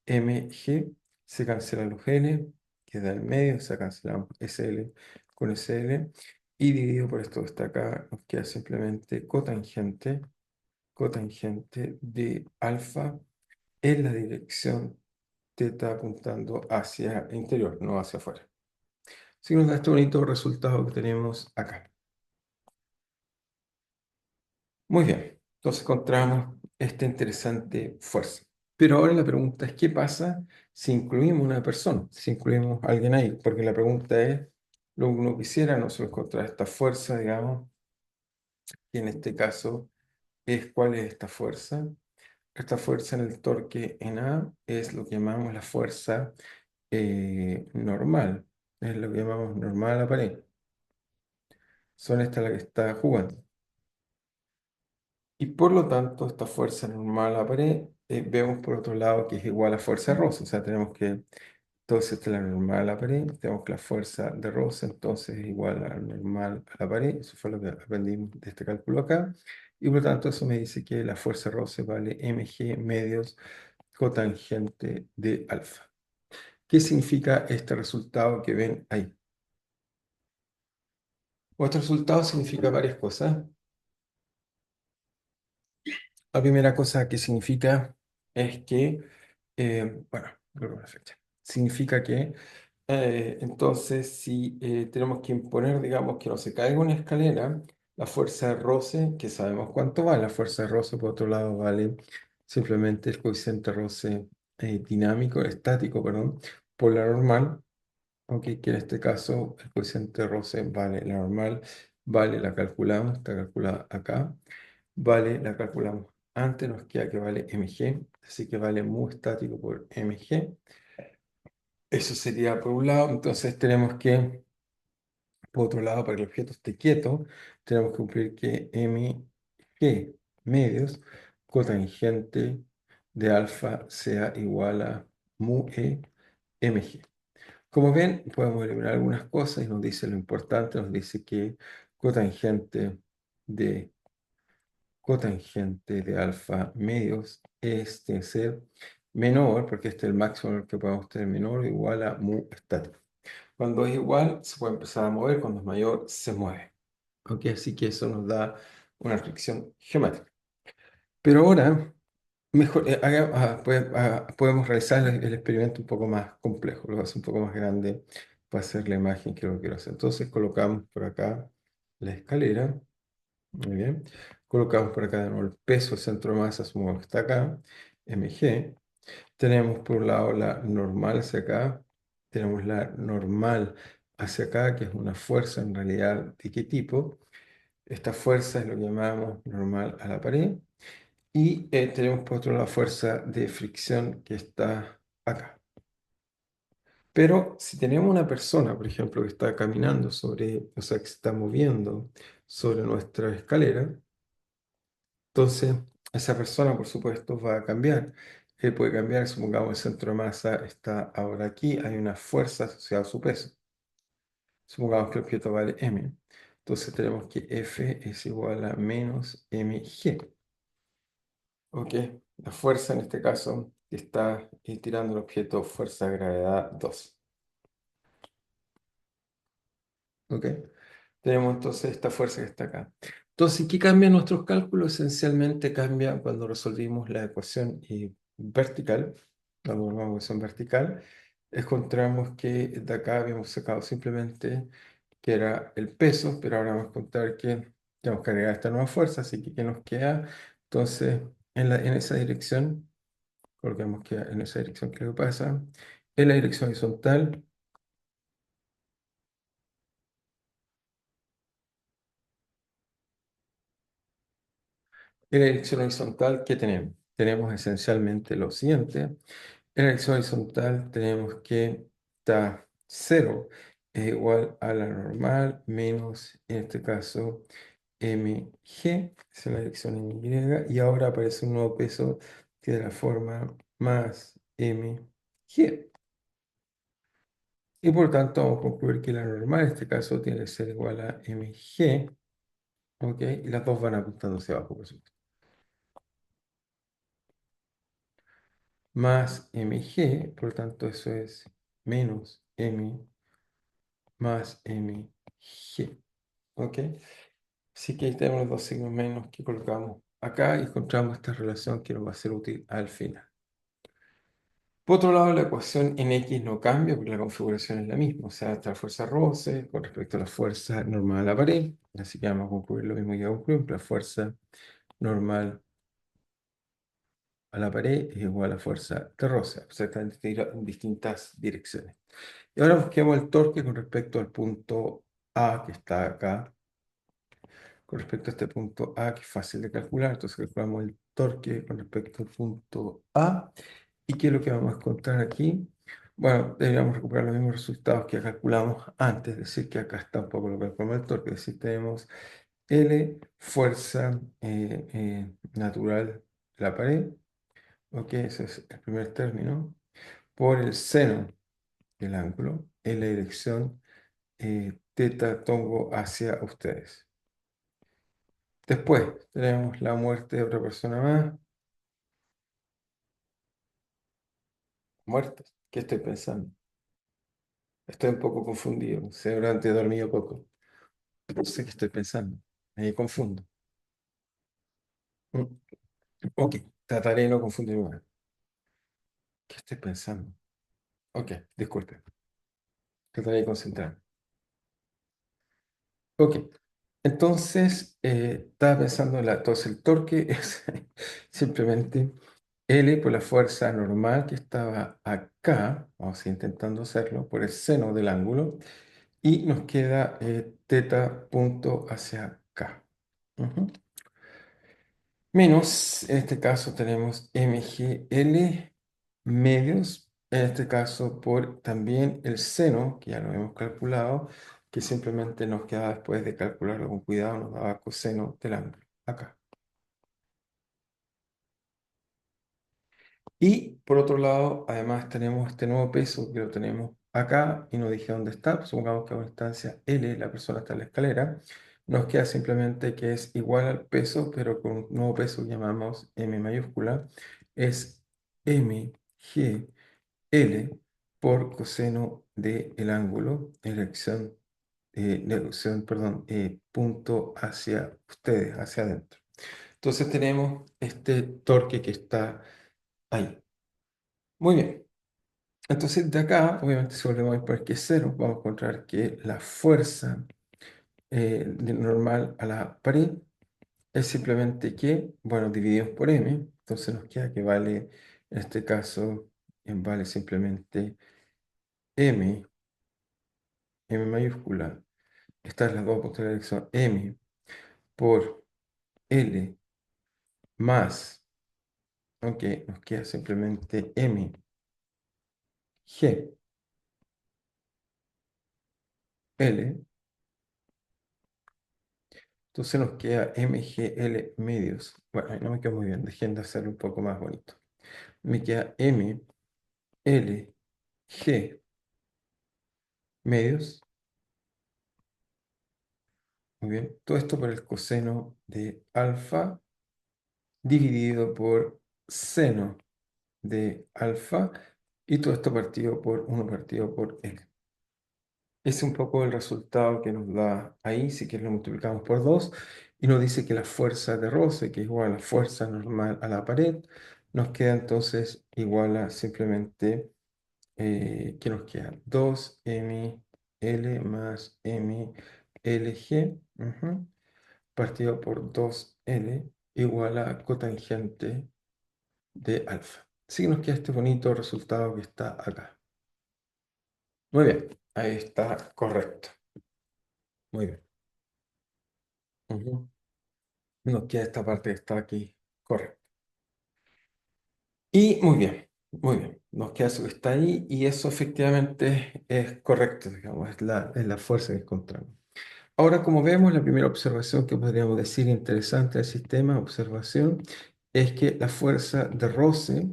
mg, se cancelan los n, queda el medio, se cancelamos SL con SL, y dividido por esto que está acá, nos queda simplemente cotangente de alfa en la dirección teta apuntando hacia el interior, no hacia afuera. Así que nos da este bonito resultado que tenemos acá. Muy bien, entonces encontramos esta interesante fuerza. Pero ahora la pregunta es, ¿qué pasa si incluimos una persona? Si incluimos a alguien ahí, porque la pregunta es, lo que uno quisiera, no solo encontrar esta fuerza, digamos, y en este caso es cuál es esta fuerza. Esta fuerza en el torque en A es lo que llamamos la fuerza normal, es lo que llamamos normal a la pared. Son esta la que está jugando. Y por lo tanto, esta fuerza normal a la pared, vemos por otro lado que es igual a fuerza Rosa. O sea, tenemos que Entonces, esta es la normal a la pared. Tenemos que la fuerza de roce, entonces es igual a la normal a la pared. Eso fue lo que aprendimos de este cálculo acá. Y por lo tanto, eso me dice que la fuerza de roce vale mg medios cotangente de alfa. ¿Qué significa este resultado que ven ahí? Este resultado significa varias cosas. La primera cosa que significa es que, bueno, creo que una fecha. Significa que entonces, si tenemos que imponer, digamos, que no se caiga una escalera, la fuerza de roce, que sabemos cuánto vale, la fuerza de roce, por otro lado, vale simplemente el coeficiente de roce dinámico, estático, perdón, por la normal, aunque que en este caso el coeficiente de roce vale la normal, vale, la calculamos, está calculada acá, vale, la calculamos antes, nos queda que vale mg, así que vale mu estático por mg. Eso sería por un lado, entonces tenemos que, por otro lado, para que el objeto esté quieto, tenemos que cumplir que mg medios cotangente de alfa sea igual a mu e mg. Como ven, podemos eliminar algunas cosas y nos dice lo importante, nos dice que cotangente de, cotangente de alfa medios tiene que ser menor, porque este es el máximo que podemos tener menor o igual a mu estático. Cuando es igual, se puede empezar a mover, cuando es mayor, se mueve. ¿Ok? Así que eso nos da una fricción geométrica. Pero ahora, mejor, podemos realizar el experimento un poco más complejo, lo hace un poco más grande para hacer la imagen que lo quiero hacer. Entonces colocamos por acá la escalera. Muy bien. Colocamos por acá de nuevo el peso, el centro de masa, asumimos que está acá, mg. Tenemos por un lado la normal hacia acá, tenemos la normal hacia acá, que es una fuerza en realidad de qué tipo. Esta fuerza es lo que llamamos normal a la pared. Y tenemos por otro lado la fuerza de fricción que está acá. Pero si tenemos una persona, por ejemplo, que está caminando sobre, o sea, que se está moviendo sobre nuestra escalera, entonces esa persona, por supuesto, va a cambiar. Él puede cambiar, supongamos el centro de masa está ahora aquí, hay una fuerza asociada a su peso. Supongamos que el objeto vale m. Entonces tenemos que F es igual a menos mg. ¿Ok? La fuerza en este caso que está tirando el objeto, fuerza de gravedad 2. ¿Ok? Tenemos entonces esta fuerza que está acá. Entonces, ¿qué cambia en nuestros cálculos? Esencialmente cambia cuando resolvimos la ecuación vertical, la nueva ecuación vertical. Encontramos que de acá habíamos sacado simplemente que era el peso, pero ahora vamos a encontrar que tenemos que agregar esta nueva fuerza, así que ¿qué nos queda? Entonces, en esa dirección, colocamos que en esa dirección, ¿qué es lo que pasa? En la dirección horizontal, en la dirección horizontal, ¿qué tenemos? Tenemos esencialmente lo siguiente. En la dirección horizontal tenemos que está 0 es igual a la normal menos, en este caso, mg, es en la dirección y, y ahora aparece un nuevo peso que es de la forma más mg. Y por tanto vamos a concluir que la normal en este caso tiene que ser igual a mg, ¿ok? Y las dos van apuntando hacia abajo, por supuesto. Más mg, por lo tanto eso es menos m más mg, ¿ok? Así que ahí tenemos los dos signos menos que colocamos acá y encontramos esta relación que nos va a ser útil al final. Por otro lado, la ecuación en X no cambia porque la configuración es la misma, o sea, está la fuerza roce con respecto a la fuerza normal a la pared, así que vamos a concluir lo mismo que ya concluimos, la fuerza normal a la pared es igual a la fuerza de roce, exactamente en distintas direcciones. Y ahora busquemos el torque con respecto al punto A que está acá, con respecto a este punto A que es fácil de calcular, entonces calculamos el torque con respecto al punto A. ¿Y qué es lo que vamos a encontrar aquí? Bueno, deberíamos recuperar los mismos resultados que calculamos antes, es decir, que acá está un poco lo que calculamos el torque, es decir, tenemos L, fuerza natural de la pared, ok, ese es el primer término, por el seno del ángulo en la dirección teta tongo hacia ustedes. Después tenemos la muerte de otra persona más. Muertos. ¿Qué estoy pensando? Estoy un poco confundido. Seguramente he dormido poco. No sé qué estoy pensando. Me confundo. Mm, Ok, trataré de no confundirme más. ¿Qué estoy pensando? Ok, disculpe. Trataré de concentrarme. Ok, entonces estaba pensando, entonces el torque es simplemente L por la fuerza normal que estaba acá, vamos a ir intentando hacerlo, por el seno del ángulo, y nos queda teta punto hacia acá. Ujú. Menos, en este caso tenemos MGL medios, en este caso por también el seno, que ya lo hemos calculado, que simplemente nos queda después de calcularlo con cuidado, nos daba coseno del ángulo, acá. Y por otro lado, además tenemos este nuevo peso que lo tenemos acá y no dije dónde está. Pues supongamos que a una instancia L, la persona está en la escalera. Nos queda simplemente que es igual al peso, pero con un nuevo peso que llamamos M mayúscula. Es MGL por coseno del ángulo en dirección, perdón, punto hacia ustedes, hacia adentro. Entonces tenemos este torque que está ahí. Muy bien. Entonces, de acá, obviamente, si volvemos a poner que es cero, vamos a encontrar que la fuerza normal a la pared es simplemente que, bueno, dividimos por m, entonces nos queda que vale, en este caso, vale simplemente m, m mayúscula, estas las dos posteriores son m por l más, ok, nos queda simplemente m, g, l. Entonces nos queda MGL medios. Bueno, ahí no me quedó muy bien, dejen de hacerlo un poco más bonito. Me queda MLG medios. Muy bien. Todo esto por el coseno de alfa dividido por seno de alfa y todo esto partido por 1 partido por L. Es un poco el resultado que nos da ahí, si que lo multiplicamos por 2 y nos dice que la fuerza de roce, que es igual a la fuerza normal a la pared, nos queda entonces igual a simplemente, ¿qué nos queda? 2 ml más mlg partido por 2L igual a cotangente de alfa. Así que nos queda este bonito resultado que está acá. Muy bien, ahí está correcto. Muy bien. Ujú. Nos queda esta parte que está aquí. Correcto. Y muy bien. Nos queda eso que está ahí y eso efectivamente es correcto, digamos, es la fuerza que encontramos. Ahora, como vemos, la primera observación que podríamos decir interesante del sistema, observación, es que la fuerza de roce,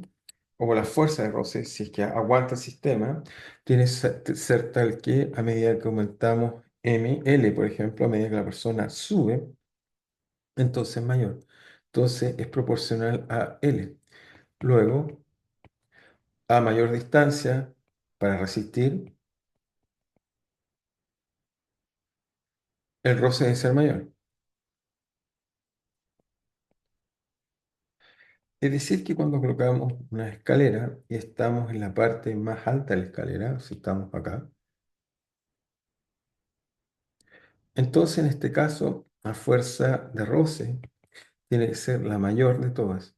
o la fuerza de roce, si es que aguanta el sistema, tiene que ser tal que a medida que aumentamos L, por ejemplo, a medida que la persona sube, entonces mayor. Entonces es proporcional a L. Luego, a mayor distancia para resistir, el roce debe ser mayor. Es decir, que cuando colocamos una escalera y estamos en la parte más alta de la escalera, si estamos acá, entonces en este caso la fuerza de roce tiene que ser la mayor de todas.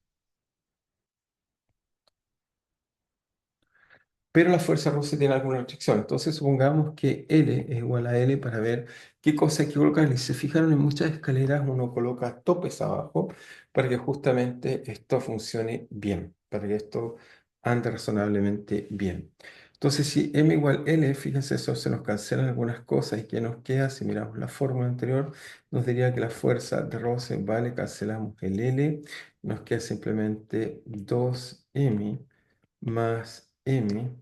Pero la fuerza roce tiene alguna restricción. Entonces supongamos que L es igual a L para ver qué cosa hay que colocar. Y si se fijaron en muchas escaleras, uno coloca topes abajo para que justamente esto funcione bien, para que esto ande razonablemente bien. Entonces si M igual L, fíjense, eso se nos cancelan algunas cosas y ¿qué nos queda? Si miramos la fórmula anterior, nos diría que la fuerza de roce, vale, cancelamos el L, nos queda simplemente 2M más m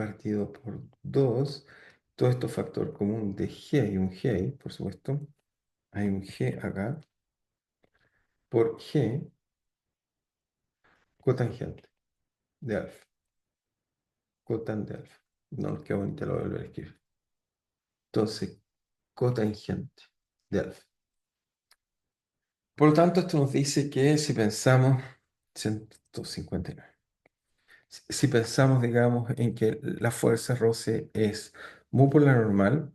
partido por 2. Todo esto factor común de G, hay un G ahí, por supuesto. Hay un G acá, por G cotangente de alfa. Cotan de alfa. No nos queda bonito, lo voy a volver a escribir. Entonces, cotangente de alfa. Por lo tanto, esto nos dice que si pensamos, 159, si pensamos, digamos, en que la fuerza roce es mu por la normal,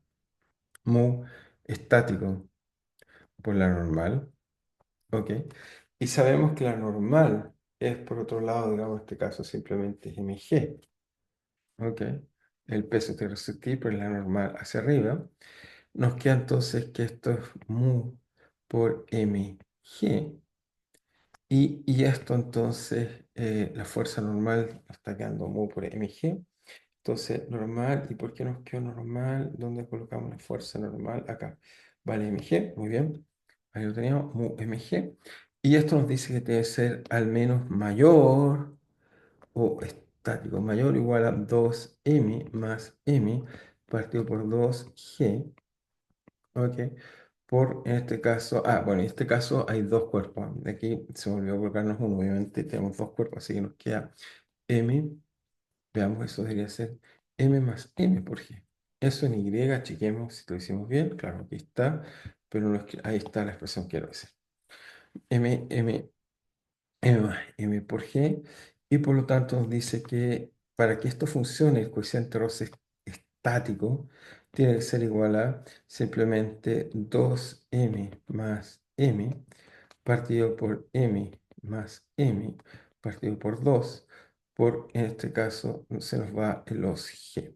mu estático por la normal, ¿ok? Y sabemos que la normal es, por otro lado, digamos, en este caso simplemente es mg, ¿ok? El peso te resistí, pero la normal hacia arriba. Nos queda entonces que esto es mu por mg. Y esto entonces, la fuerza normal nos está quedando mu por mg. Entonces, normal, ¿y por qué nos quedó normal? ¿Dónde colocamos la fuerza normal? Acá. Vale, mg, muy bien. Ahí lo teníamos, mu mg. Y esto nos dice que debe ser al menos mayor o estático, mayor o igual a 2m más m partido por 2g, ¿ok? Por, en este caso, bueno, en este caso hay dos cuerpos. De aquí se me olvidó colocarnos uno, obviamente tenemos dos cuerpos, así que nos queda m. Veamos, eso debería ser m más m por g. Eso en y, chequemos si lo hicimos bien. Claro, aquí está, pero no es que, ahí está la expresión que quiero decir. M más m por g. Y por lo tanto nos dice que para que esto funcione, el coeficiente roce estático tiene que ser igual a simplemente 2m más m partido por m más m partido por 2 por, en este caso, se nos va el los g.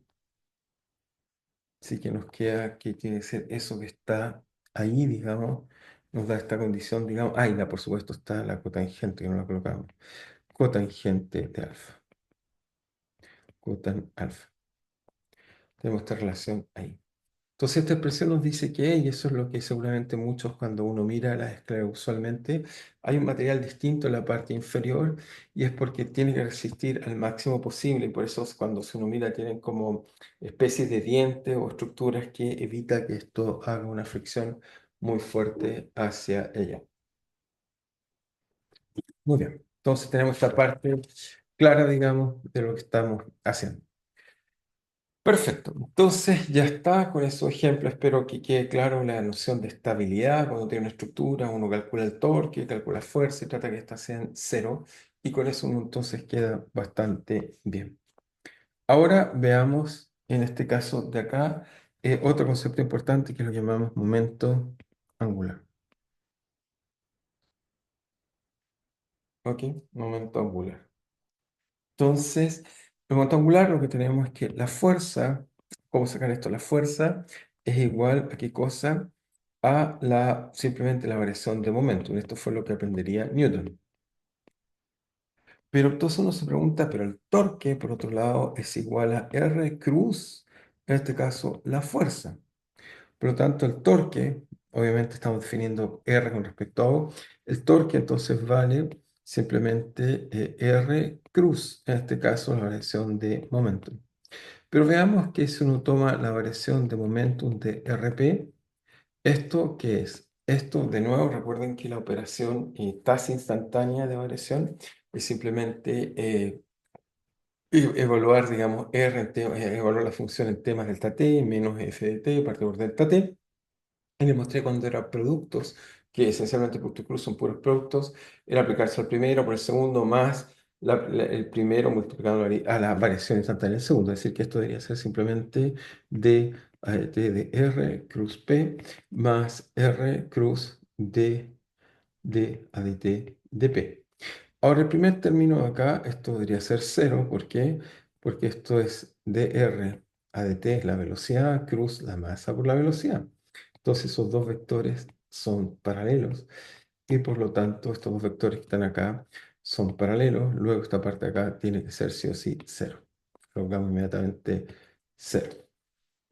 Así que nos queda que tiene que ser eso que está ahí, digamos, nos da esta condición, digamos. Y por supuesto está la cotangente, que no la colocamos. Cotangente de alfa. Cotan alfa. Tenemos esta relación ahí. Entonces esta expresión nos dice que, y eso es lo que seguramente muchos cuando uno mira las escaleras usualmente, hay un material distinto en la parte inferior y es porque tiene que resistir al máximo posible y por eso cuando uno mira tienen como especies de dientes o estructuras que evita que esto haga una fricción muy fuerte hacia ella. Muy bien, entonces tenemos esta parte clara, digamos, de lo que estamos haciendo. Perfecto, entonces ya está con esos ejemplos, espero que quede claro la noción de estabilidad. Cuando tiene una estructura, uno calcula el torque, calcula fuerza y trata que esta sea en cero, y con eso uno entonces queda bastante bien. Ahora veamos, en este caso de acá, otro concepto importante que lo llamamos momento angular. ¿Ok? Momento angular. Entonces, el momento angular lo que tenemos es que la fuerza, ¿cómo sacar esto? La fuerza es igual a qué cosa? A simplemente la variación de momento. Esto fue lo que aprendería Newton. Pero entonces uno se pregunta, pero el torque, por otro lado, es igual a R cruz, en este caso, la fuerza. Por lo tanto, el torque, obviamente estamos definiendo R con respecto a O, el torque entonces vale simplemente R cruz, en este caso la variación de momentum. Pero veamos que si uno toma la variación de momentum de RP, ¿esto qué es? Esto, de nuevo, recuerden que la operación tasa instantánea de variación es simplemente evaluar, digamos, evaluar la función en temas delta t menos f de t partido por delta t. Y le mostré cuando eran productos, que esencialmente productos cruz son puros productos, era aplicarse al primero por el segundo más el primero multiplicando a la variación instantánea del segundo. Es decir, que esto debería ser simplemente d a t de r cruz p más r cruz d a dt de p. Ahora, el primer término de acá, esto debería ser cero. ¿Por qué? Porque esto es dr a dt, es la velocidad, cruz la masa por la velocidad. Entonces esos dos vectores son paralelos y por lo tanto estos dos vectores que están acá son paralelos. Luego esta parte de acá tiene que ser sí o sí cero. Colocamos inmediatamente cero.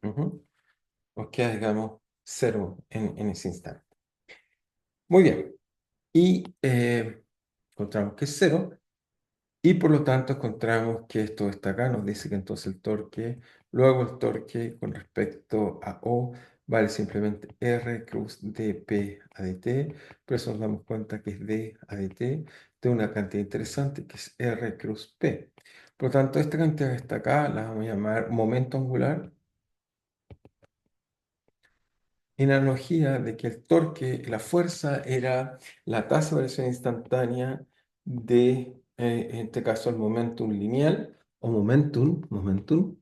Nos queda, digamos, cero en ese instante. Muy bien. Y encontramos que es cero. Y por lo tanto encontramos que esto está acá, nos dice que entonces el torque, luego el torque con respecto a O vale simplemente R cruz dP a dt, por eso nos damos cuenta que es D a dt de una cantidad interesante que es R cruz P. Por lo tanto, esta cantidad que está acá la vamos a llamar momento angular, en analogía de que el torque, la fuerza era la tasa de variación instantánea de, en este caso, el momentum lineal o momentum.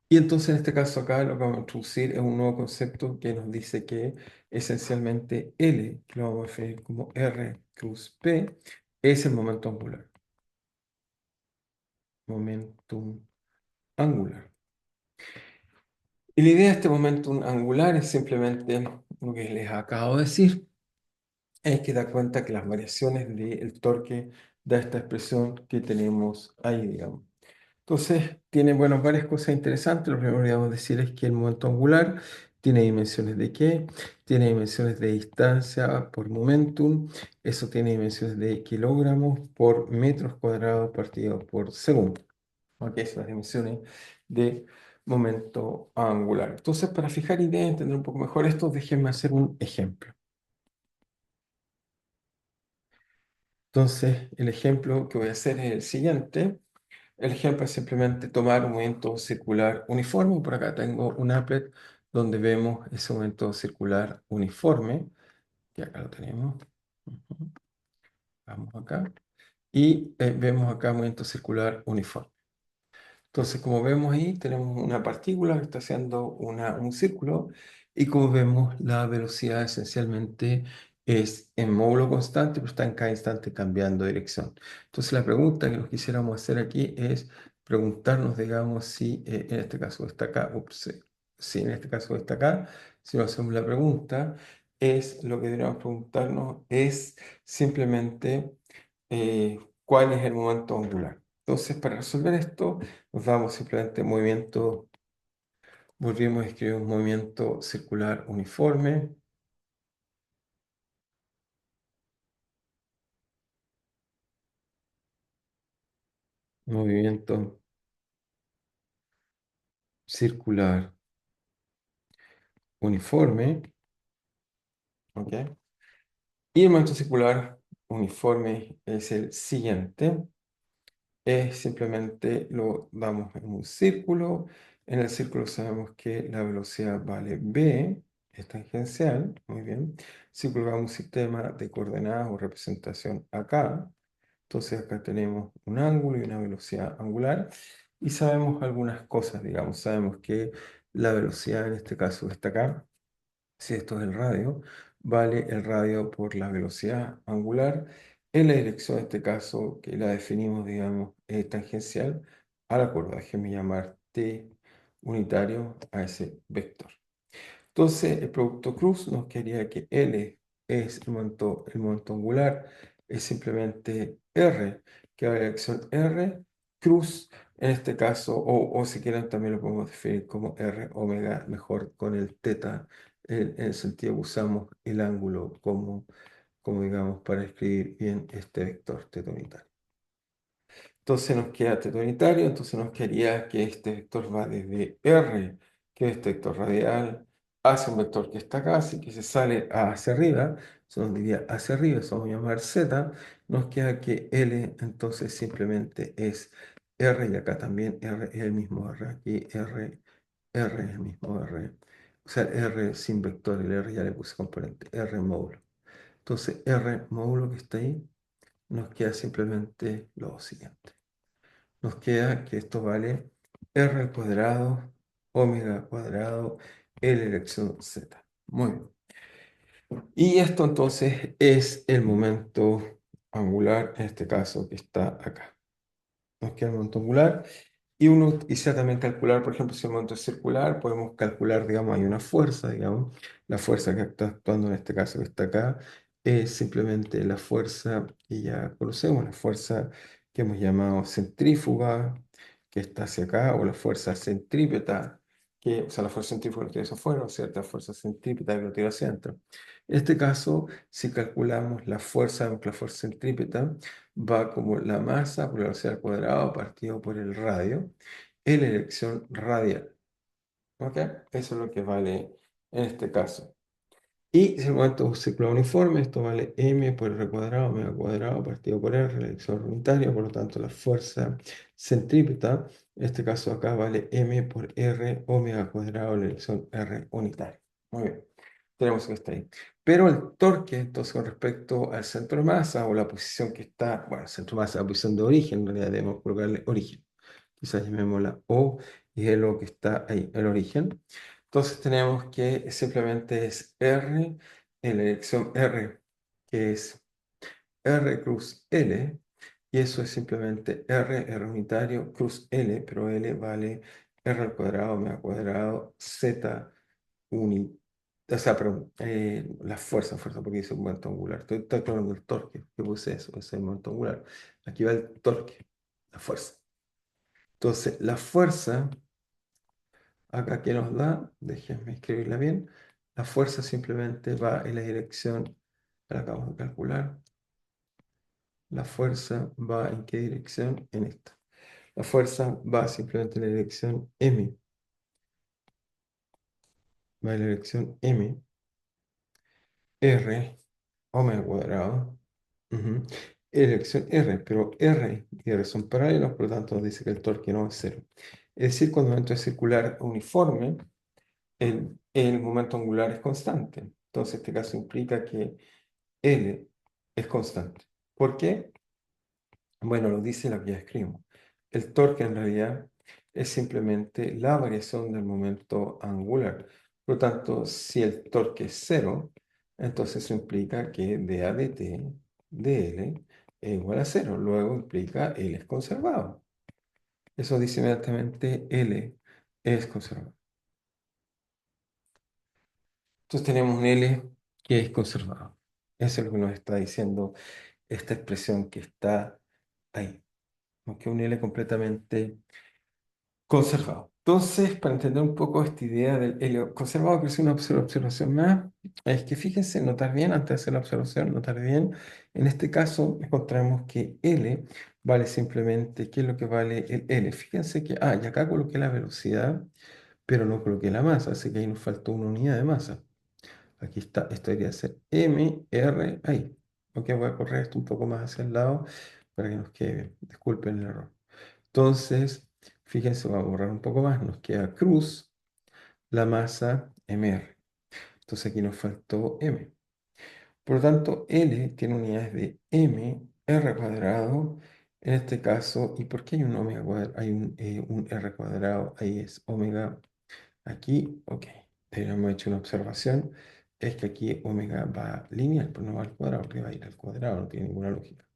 Y entonces en este caso acá lo que vamos a introducir es un nuevo concepto que nos dice que esencialmente L, que lo vamos a definir como R cruz P, es el momento angular. Momentum angular. Y la idea de este momentum angular es simplemente lo que les acabo de decir. Es que da cuenta que las variaciones del torque da esta expresión que tenemos ahí, digamos. Entonces, tiene, bueno, varias cosas interesantes. Lo primero que vamos a decir es que el momento angular tiene dimensiones de qué, tiene dimensiones de distancia por momentum, eso tiene dimensiones de kilogramos por metros cuadrados partido por segundo. Ok, son las dimensiones de momento angular. Entonces, para fijar ideas y entender un poco mejor esto, déjenme hacer un ejemplo. Entonces, el ejemplo que voy a hacer es el siguiente. El ejemplo es simplemente tomar un movimiento circular uniforme. Por acá tengo un applet donde vemos ese movimiento circular uniforme, que acá lo tenemos. Ujú. Vamos acá. Y vemos acá movimiento circular uniforme. Entonces, como vemos ahí, tenemos una partícula que está haciendo un círculo y como vemos, la velocidad esencialmente es en módulo constante, pero está en cada instante cambiando de dirección. Entonces, la pregunta que nos quisiéramos hacer aquí es preguntarnos, digamos, si en este caso está acá, si en este caso está acá, si nos hacemos la pregunta, es lo que deberíamos preguntarnos es simplemente cuál es el momento angular. Entonces, para resolver esto, nos damos simplemente movimiento, volvimos a escribir un movimiento circular uniforme, movimiento circular uniforme, ¿ok? Y el movimiento circular uniforme es el siguiente, es simplemente lo damos en un círculo, en el círculo sabemos que la velocidad vale v, es tangencial, muy bien, si colocamos un sistema de coordenadas o representación acá, entonces acá tenemos un ángulo y una velocidad angular y sabemos algunas cosas, digamos, sabemos que la velocidad en este caso está acá, si esto es el radio, vale el radio por la velocidad angular en la dirección, en este caso, que la definimos, digamos, tangencial a la curva. Déjenme llamar t unitario a ese vector. Entonces, el producto cruz nos quería que L es el momento angular, es simplemente R, que va a la dirección R, cruz, en este caso, o si quieren también lo podemos definir como R omega, mejor con el teta, en el sentido que usamos el ángulo como digamos, para escribir bien este vector teta unitario. Entonces nos queda teto unitario, entonces nos quedaría que este vector va desde R, que es este vector radial, hacia un vector que está acá, así que se sale hacia arriba, eso nos diría hacia arriba, eso vamos a llamar Z, nos queda que L entonces simplemente es R y acá también R es el mismo R, aquí R es el mismo R, o sea, R sin vector, el R ya le puse componente, R módulo. Entonces R módulo que está ahí, nos queda simplemente lo siguiente. Nos queda que esto vale r al cuadrado, omega al cuadrado, L elección z. Muy bien. Y esto entonces es el momento angular, en este caso que está acá. Nos queda el momento angular. Y uno quisiera también calcular, por ejemplo, si el momento es circular, podemos calcular, digamos, hay una fuerza, digamos, la fuerza que está actuando en este caso que está acá, es simplemente la fuerza que ya conocemos, la fuerza que hemos llamado centrífuga, que está hacia acá, o la fuerza centrípeta, o sea, la fuerza centrífuga lo tira hacia afuera, o cierta fuerza centrípeta que lo tira hacia adentro. En este caso, si calculamos la fuerza, vemos que la fuerza centrípeta va como la masa por la velocidad al cuadrado partido por el radio en la dirección radial. ¿Ok? Eso es lo que vale en este caso. Y si el momento es un ciclo uniforme, esto vale m por r cuadrado, omega cuadrado partido por r, la dirección unitaria, por lo tanto la fuerza centrípeta, en este caso acá vale m por r omega cuadrado, la dirección r unitaria. Muy bien, tenemos que está ahí. Pero el torque, entonces con respecto al centro de masa o la posición que está, bueno, el centro de masa, la posición de origen, en realidad debemos colocarle origen. Quizás llamémosla O y es lo que está ahí, el origen. Entonces tenemos que simplemente es R en la dirección R, que es R cruz L, y eso es simplemente R unitario, cruz L, pero L vale R al cuadrado, omega cuadrado, Z unitario. O sea, perdón, fuerza, porque dice un momento angular. Estoy hablando del torque, que puse eso, ese es el momento angular. Aquí va el torque, la fuerza. Entonces, la fuerza acá que nos da, déjenme escribirla bien, la fuerza simplemente va en la dirección, la acabamos de calcular, la fuerza va en qué dirección, en esta. La fuerza va simplemente en la dirección M, va en la dirección M, R, omega cuadrado, ujú, en la dirección R, pero R y R son paralelos, por lo tanto nos dice que el torque no es cero. Es decir, cuando el momento es circular uniforme, el momento angular es constante. Entonces, este caso implica que L es constante. ¿Por qué? Bueno, lo dice la que ya escribimos. El torque en realidad es simplemente la variación del momento angular. Por lo tanto, si el torque es cero, entonces eso implica que dA dt de L es igual a cero. Luego implica L es conservado. Eso dice inmediatamente L es conservado. Entonces tenemos un L que es conservado. Eso es lo que nos está diciendo esta expresión que está ahí. Aunque un L completamente conservado. Entonces, para entender un poco esta idea del L conservado, que es una observación más, es que fíjense, notar bien, antes de hacer la observación, notar bien, en este caso encontramos que L vale simplemente, ¿qué es lo que vale el L? Fíjense que, y acá coloqué la velocidad, pero no coloqué la masa, así que ahí nos faltó una unidad de masa. Aquí está, esto debería ser MR ahí. Ok, voy a correr esto un poco más hacia el lado para que nos quede bien. Disculpen el error. Entonces, fíjense, voy a borrar un poco más. Nos queda cruz, la masa MR. Entonces aquí nos faltó M. Por lo tanto, L tiene unidades de M, R cuadrado. En este caso, ¿y por qué hay un omega cuadrado? Hay un R cuadrado, ahí es omega. Aquí, ok, hemos hecho una observación, es que aquí omega va lineal, pero no va al cuadrado, porque va a ir al cuadrado, no tiene ninguna lógica.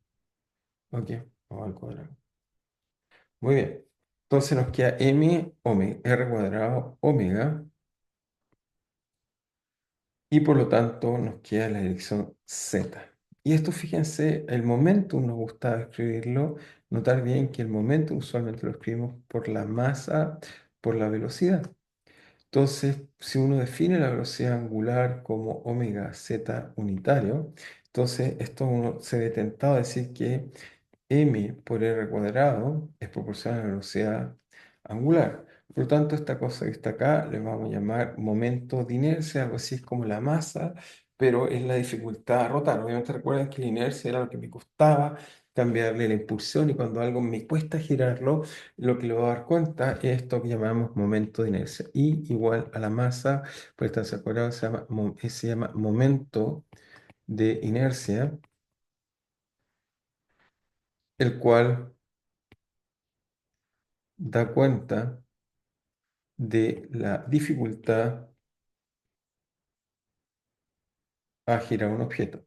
Ok, va al cuadrado. Muy bien, entonces nos queda m, omega, r cuadrado, omega, y por lo tanto nos queda la dirección z. Y esto, fíjense, el momentum nos gusta escribirlo, notar bien que el momentum usualmente lo escribimos por la masa, por la velocidad. Entonces, si uno define la velocidad angular como omega z unitario, entonces esto uno se ve tentado a decir que m por r cuadrado es proporcional a la velocidad angular. Por lo tanto, esta cosa que está acá le vamos a llamar momento de inercia, algo así es como la masa, pero es la dificultad a rotar. Obviamente recuerden que la inercia era lo que me costaba cambiarle la impulsión y cuando algo me cuesta girarlo, lo que le voy a dar cuenta es esto que llamamos momento de inercia. Y igual a la masa, por esta al cuadrado se llama momento de inercia, el cual da cuenta de la dificultad a girar un objeto.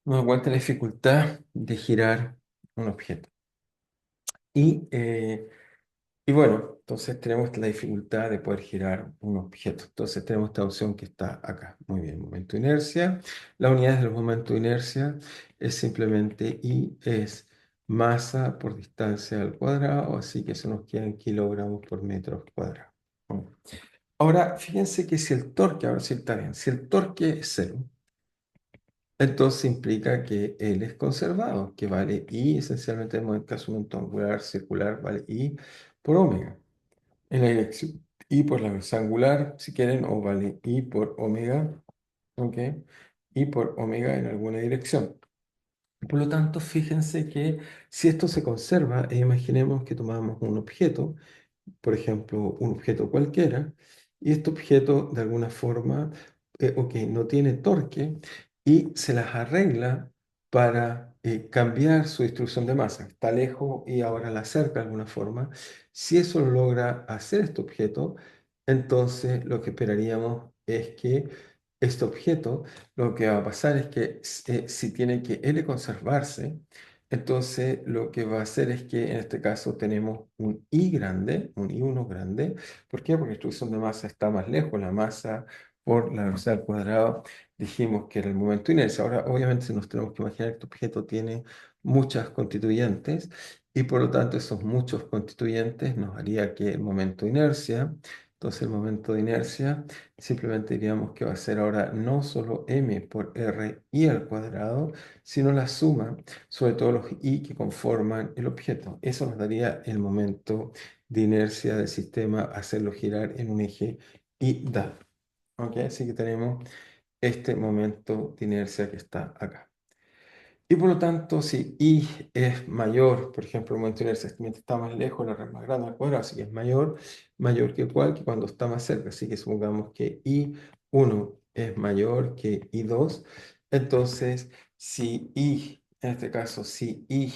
Nos da cuenta de la dificultad de girar un objeto. Y, eh, y bueno, entonces tenemos la dificultad de poder girar un objeto. Entonces tenemos esta opción que está acá. Muy bien, momento de inercia. Las unidades del momento de inercia es simplemente I es masa por distancia al cuadrado, así que eso nos queda en kilogramos por metro cuadrado. Ahora, fíjense que si el torque, ahora sí está bien, si el torque es cero, entonces implica que L es conservado, que vale I, esencialmente en el caso de un momento angular circular, vale I por omega. En la dirección I por la vez angular, si quieren, o vale I por omega, ¿ok? I por omega en alguna dirección. Por lo tanto, fíjense que si esto se conserva, e imaginemos que tomamos un objeto, por ejemplo, un objeto cualquiera, y este objeto de alguna forma, ok, no tiene torque y se las arregla para cambiar su distribución de masa. Está lejos y ahora la acerca de alguna forma. Si eso lo logra hacer este objeto, entonces lo que esperaríamos es que este objeto, lo que va a pasar es que si tiene que L conservarse, entonces, lo que va a hacer es que en este caso tenemos un I grande, un I1 grande. ¿Por qué? Porque la distribución de masa está más lejos. La masa por la velocidad al cuadrado dijimos que era el momento de inercia. Ahora, obviamente, nos tenemos que imaginar que este objeto tiene muchas constituyentes y por lo tanto esos muchos constituyentes nos haría que el momento de inercia, entonces el momento de inercia simplemente diríamos que va a ser ahora no solo m por r i al cuadrado, sino la suma sobre todo los i que conforman el objeto. Eso nos daría el momento de inercia del sistema, hacerlo girar en un eje y da. ¿Ok? Así que tenemos este momento de inercia que está acá. Y por lo tanto, si i es mayor, por ejemplo, el momento de inercia está más lejos, la red más grande al cuadrado, así que es mayor, mayor que cual que cuando está más cerca. Así que supongamos que i1 es mayor que i2. Entonces, si i, en este caso, si i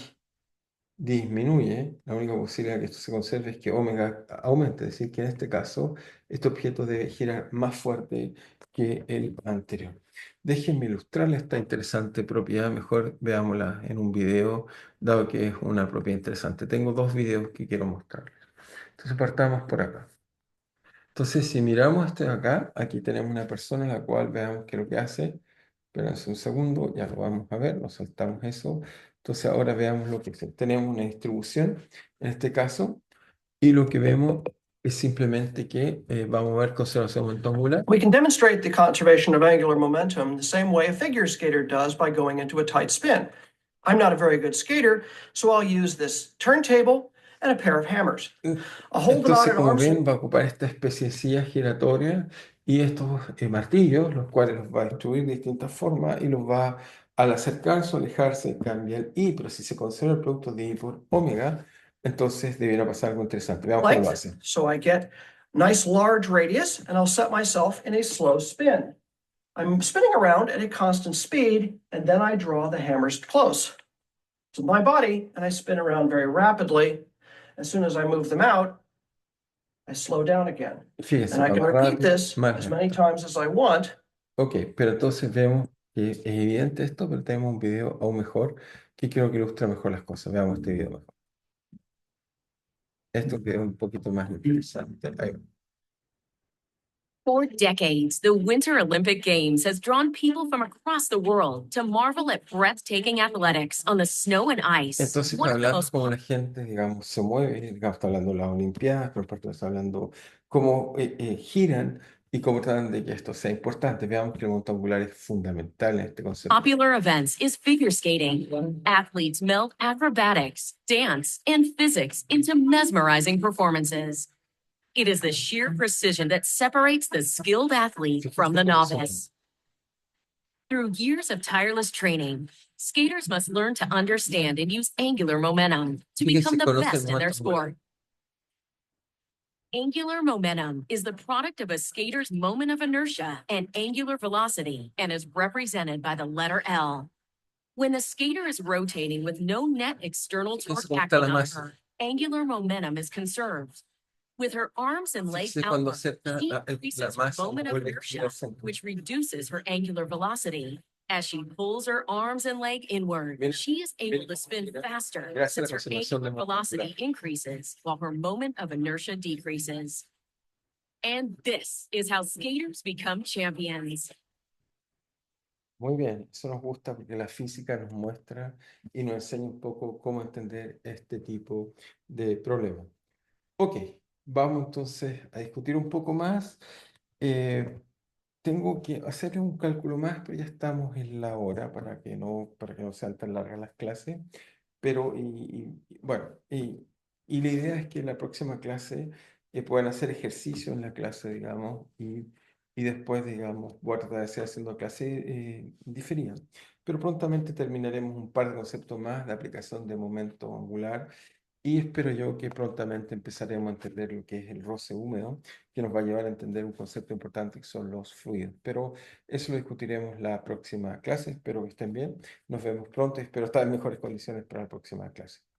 disminuye, la única posibilidad de que esto se conserve es que omega aumente, es decir, que en este caso este objeto debe girar más fuerte que el anterior. Déjenme ilustrarle esta interesante propiedad, mejor veámosla en un video, dado que es una propiedad interesante. Tengo dos videos que quiero mostrarles. Entonces partamos por acá. Entonces, si miramos este de acá, aquí tenemos una persona la cual veamos qué es lo que hace. Espérense un segundo, ya lo vamos a ver, nos saltamos eso. Entonces, ahora veamos lo que hace. Tenemos una distribución, en este caso, y lo que vemos es simplemente que vamos a ver conservación de momento angular. We can demonstrate the conservation of angular momentum the same way a figure skater does by going into a tight spin. I'm not a very good skater, so I'll use this turntable and a pair of hammers. I'll hold them out Entonces, at como arm's ven, length. va a ocupar esta especie de silla giratoria y estos martillos, los cuales los va a distribuir de distintas formas y los va, al acercarse o alejarse, cambia el I, pero si se conserva el producto de I por omega, entonces debiera pasar algo interesante. Veamos cómo lo hace. So I get nice large radius, and I'll set myself in a slow spin. I'm spinning around at a constant speed, and then I draw the hammers close to my body, and I spin around very rapidly. As soon as I move them out, I slow down again. Fíjense, And I va can más repeat rápido, this más as many lento. times as I want. Ok, pero entonces vemos que es evidente esto, pero tenemos un video aún mejor que creo que ilustra mejor las cosas. Veamos este video mejor. Esto es un poquito más interesante. Ahí va. For decades, the Winter Olympic Games has drawn people from across the world to marvel at breathtaking athletics on the snow and ice. Entonces, One está of the hablando most cómo la gente, digamos, se mueve, digamos, está hablando de las Olimpiadas, pero aparte está hablando cómo giran y cómo tratan de que esto sea importante. Veamos que el momento angular es fundamental en este concepto. popular events is figure skating. Athletes meld acrobatics, dance, and physics into mesmerizing performances. It is the sheer precision that separates the skilled athlete from the novice. Through years of tireless training, skaters must learn to understand and use angular momentum to become the best in their sport. Angular momentum is the product of a skater's moment of inertia and angular velocity and is represented by the letter L. When the skater is rotating with no net external torque acting on her, angular momentum is conserved. With her arms and legs outward, she increases her moment of inertia, which reduces her angular velocity. As she pulls her arms and leg inward, she is able to spin faster since her angular velocity increases while her moment of inertia decreases. And this is how skaters become champions. Muy bien, eso nos gusta porque la física nos muestra y nos enseña un poco cómo entender este tipo de problemas. Ok, vamos entonces a discutir un poco más. Eh, Tengo que hacer un cálculo más, pero ya estamos en la hora para que no sean tan largas las clases. Pero, bueno, y la idea es que en la próxima clase puedan hacer ejercicio en la clase, digamos, y después, digamos, voy a tratar de seguir haciendo clase diferida. Pero prontamente terminaremos un par de conceptos más de aplicación de momento angular y espero yo que prontamente empezaremos a entender lo que es el roce húmedo, que nos va a llevar a entender un concepto importante que son los fluidos. Pero eso lo discutiremos la próxima clase. Espero que estén bien. Nos vemos pronto y espero estar en mejores condiciones para la próxima clase.